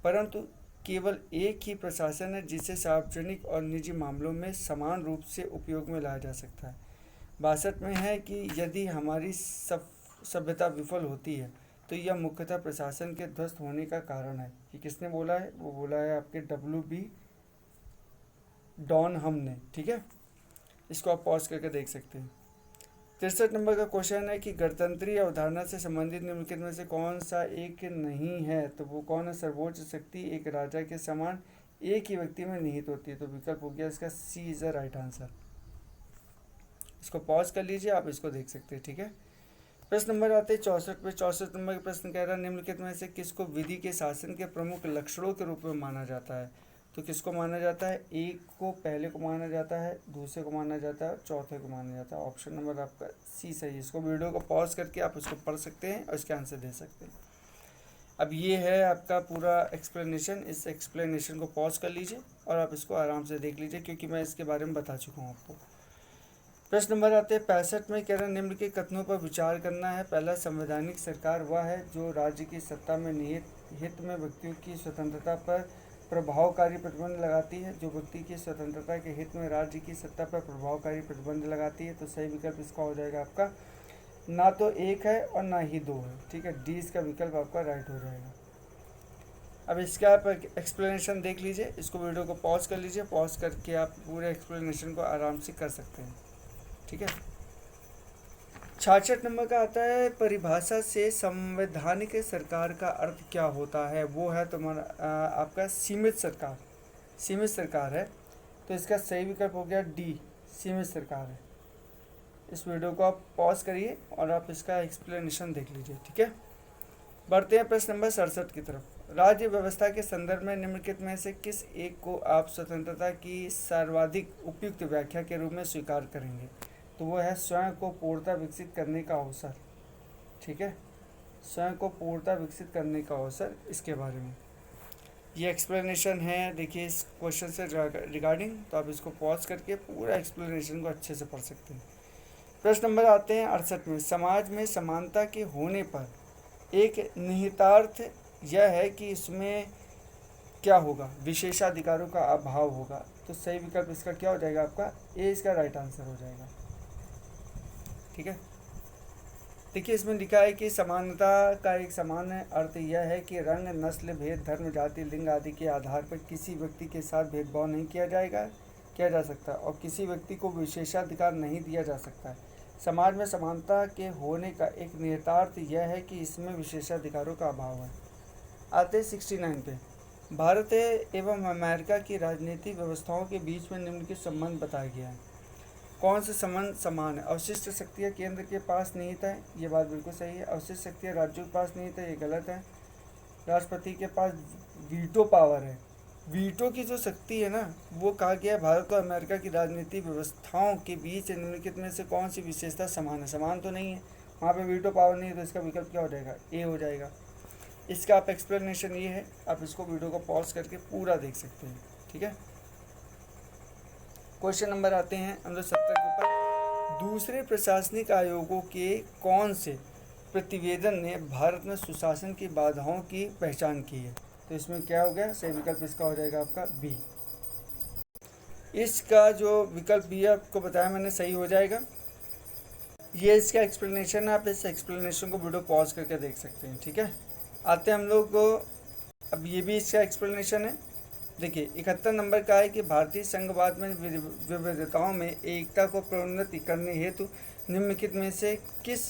परंतु केवल एक ही प्रशासन है जिसे सार्वजनिक और निजी मामलों में समान रूप से उपयोग में लाया जा सकता है। 62 में है कि यदि हमारी सभ्यता विफल होती है तो यह मुख्यतः प्रशासन के ध्वस्त होने का कारण है। कि किसने बोला है? वो बोला है आपके WB डॉनहम ने, ठीक है। इसको आप पॉज करके देख सकते हैं। 63 नंबर का क्वेश्चन है कि गणतंत्रीय अवधारणा से संबंधित निम्नलिखित में से कौन सा एक नहीं है? तो वो कौन है? सर्वोच्च शक्ति एक राजा के समान एक ही व्यक्ति में निहित होती है। तो विकल्प हो गया इसका सी इज द राइट आंसर। इसको पॉज कर लीजिए, आप इसको देख सकते हैं, ठीक है। प्रश्न नंबर आते हैं 64 पे। 64 नंबर का प्रश्न कह रहा है निम्नलिखित में से किसको विधि के शासन के प्रमुख लक्षणों के रूप में माना जाता है? तो किसको माना जाता है? एक को पहले को माना जाता है, दूसरे को माना जाता है और चौथे को माना जाता है। ऑप्शन नंबर आपका सी सही है। इसको वीडियो को पॉज करके आप इसको पढ़ सकते हैं और इसके आंसर दे सकते हैं। अब ये है आपका पूरा एक्सप्लेनेशन। इस एक्सप्लेनेशन को पॉज कर लीजिए और आप इसको आराम से देख लीजिए क्योंकि मैं इसके बारे में बता चुका हूँ आपको। प्रश्न नंबर आते हैं 65 में। कह रहे हैं निम्न के कथनों पर विचार करना है। पहला, संवैधानिक सरकार वह है जो राज्य की सत्ता में निहित हित में व्यक्तियों की स्वतंत्रता पर प्रभावकारी प्रतिबंध लगाती है। जो व्यक्ति की स्वतंत्रता के हित में राज्य की सत्ता पर प्रभावकारी प्रतिबंध लगाती है। तो सही विकल्प इसका हो जाएगा आपका ना तो एक है और ना ही दो है, ठीक है। डी इसका विकल्प आपका राइट हो जाएगा। अब इसका आप एक्सप्लेनेशन देख लीजिए। इसको वीडियो को पॉज कर लीजिए, पॉज करके आप पूरे एक्सप्लेनेशन को आराम से कर सकते हैं, ठीक है। 66 नंबर का आता है परिभाषा से संवैधानिक सरकार का अर्थ क्या होता है? वो है तुम्हारा आपका सीमित सरकार है। तो इसका सही विकल्प हो गया डी, सीमित सरकार है। इस वीडियो को आप पॉज करिए और आप इसका एक्सप्लेनेशन देख लीजिए, ठीक है। बढ़ते हैं प्रश्न नंबर 67 की तरफ। राज्य व्यवस्था के संदर्भ में निम्नलिखित में से किस एक को आप स्वतंत्रता की सर्वाधिक उपयुक्त व्याख्या के रूप में स्वीकार करेंगे? तो वो है स्वयं को पूर्णतः विकसित करने का अवसर, ठीक है। स्वयं को पूर्णतः विकसित करने का अवसर, इसके बारे में ये एक्सप्लेनेशन है। देखिए इस क्वेश्चन से रिगार्डिंग, तो आप इसको पॉज करके पूरा एक्सप्लेनेशन को अच्छे से पढ़ सकते हैं। प्रश्न नंबर आते हैं 68 में। समाज में समानता के होने पर एक निहितार्थ यह है कि इसमें क्या होगा? विशेषाधिकारों का अभाव होगा। तो सही विकल्प इसका क्या हो जाएगा? आपका ए इसका राइट आंसर हो जाएगा, ठीक है। देखिए इसमें लिखा है कि समानता का एक सामान्य अर्थ यह है कि रंग, नस्ल, भेद, धर्म, जाति, लिंग आदि के आधार पर किसी व्यक्ति के साथ भेदभाव नहीं किया जा सकता और किसी व्यक्ति को विशेषाधिकार नहीं दिया जा सकता है। समाज में समानता के होने का एक निहितार्थ यह है कि इसमें विशेषाधिकारों का अभाव है। आते 69 पे। भारत एवं अमेरिका की राजनीतिक व्यवस्थाओं के बीच में निम्नलिखित संबंध बताया गया है। कौन से संबंध समान है? अवशिष्ट शक्तियाँ केंद्र के पास निहित है, ये बात बिल्कुल सही है। अवशिष्ट शक्तियाँ राज्यों के पास निहित है, ये गलत है। राष्ट्रपति के पास वीटो पावर है। वीटो की जो शक्ति है ना, वो कहा गया है भारत और अमेरिका की राजनीतिक व्यवस्थाओं के बीच निम्नलिखित में से कौन सी विशेषता समान है? समान तो नहीं है, वहाँ पे वीटो पावर नहीं है, तो इसका विकल्प क्या हो जाएगा? ए हो जाएगा। इसका आप एक्सप्लेनेशन ये है, आप इसको वीडियो को पॉज करके पूरा देख सकते हैं। ठीक है, क्वेश्चन नंबर आते हैं हम लोग 70 के ऊपर। दूसरे प्रशासनिक आयोगों के कौन से प्रतिवेदन ने भारत में सुशासन की बाधाओं की पहचान की है? तो इसमें क्या हो गया, सही विकल्प इसका हो जाएगा आपका बी। इसका जो विकल्प बी है आपको बताया मैंने सही हो जाएगा। ये इसका एक्सप्लेनेशन है, आप इस एक्सप्लेनेशन को वीडियो पॉज करके देख सकते हैं। ठीक है, आते हैं हम लोग को, अब ये भी इसका एक्सप्लेनेशन है। देखिए 71 नंबर का है कि भारतीय संघवाद में विविधताओं में एकता को प्रोन्नति करने हेतु निम्नलिखित में से किस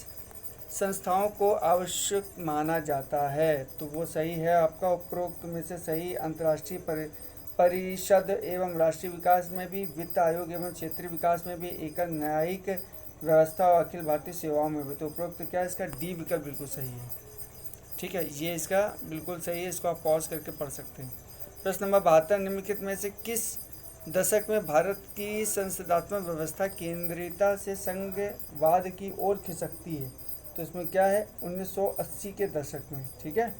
संस्थाओं को आवश्यक माना जाता है? तो वो सही है आपका उपरोक्त में से सही अंतर्राष्ट्रीय परिषद एवं राष्ट्रीय विकास में भी, वित्त आयोग एवं क्षेत्रीय विकास में भी, एकल न्यायिक व्यवस्था और अखिल भारतीय सेवाओं में भी। तो उपरोक्त क्या है, इसका डी विकल्प बिल्कुल सही है। ठीक है, ये इसका बिल्कुल सही है, इसको आप पॉज करके पढ़ सकते हैं। प्रश्न नंबर 72, निम्नलिखित में से किस दशक में भारत की संसदात्मक व्यवस्था केंद्रीयता से संघवाद की ओर खिसकती है? तो इसमें क्या है, 1980 के दशक में। ठीक है,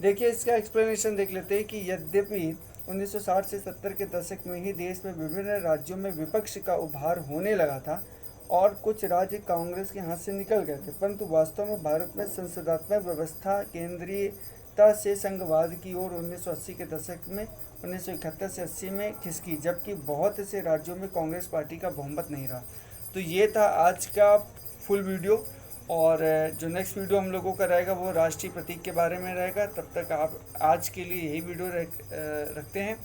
देखिए इसका एक्सप्लेनेशन देख लेते हैं कि यद्यपि 1960 से 70 के दशक में ही देश में विभिन्न राज्यों में विपक्ष का उभार होने लगा था और कुछ राज्य कांग्रेस के हाथ से निकल गए थे, परंतु वास्तव में भारत में संसदात्मक व्यवस्था केंद्रीयता से संघवाद की ओर 1980 के दशक में 1971 से 80 में खिसकी, जबकि बहुत से राज्यों में कांग्रेस पार्टी का बहुमत नहीं रहा। तो ये था आज का फुल वीडियो, और जो नेक्स्ट वीडियो हम लोगों का रहेगा वो राष्ट्रीय प्रतीक के बारे में रहेगा। तब तक आप आज के लिए यही वीडियो रखते हैं,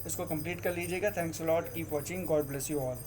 इसको कंप्लीट कर लीजिएगा। Thanks a lot, keep watching, God bless you all.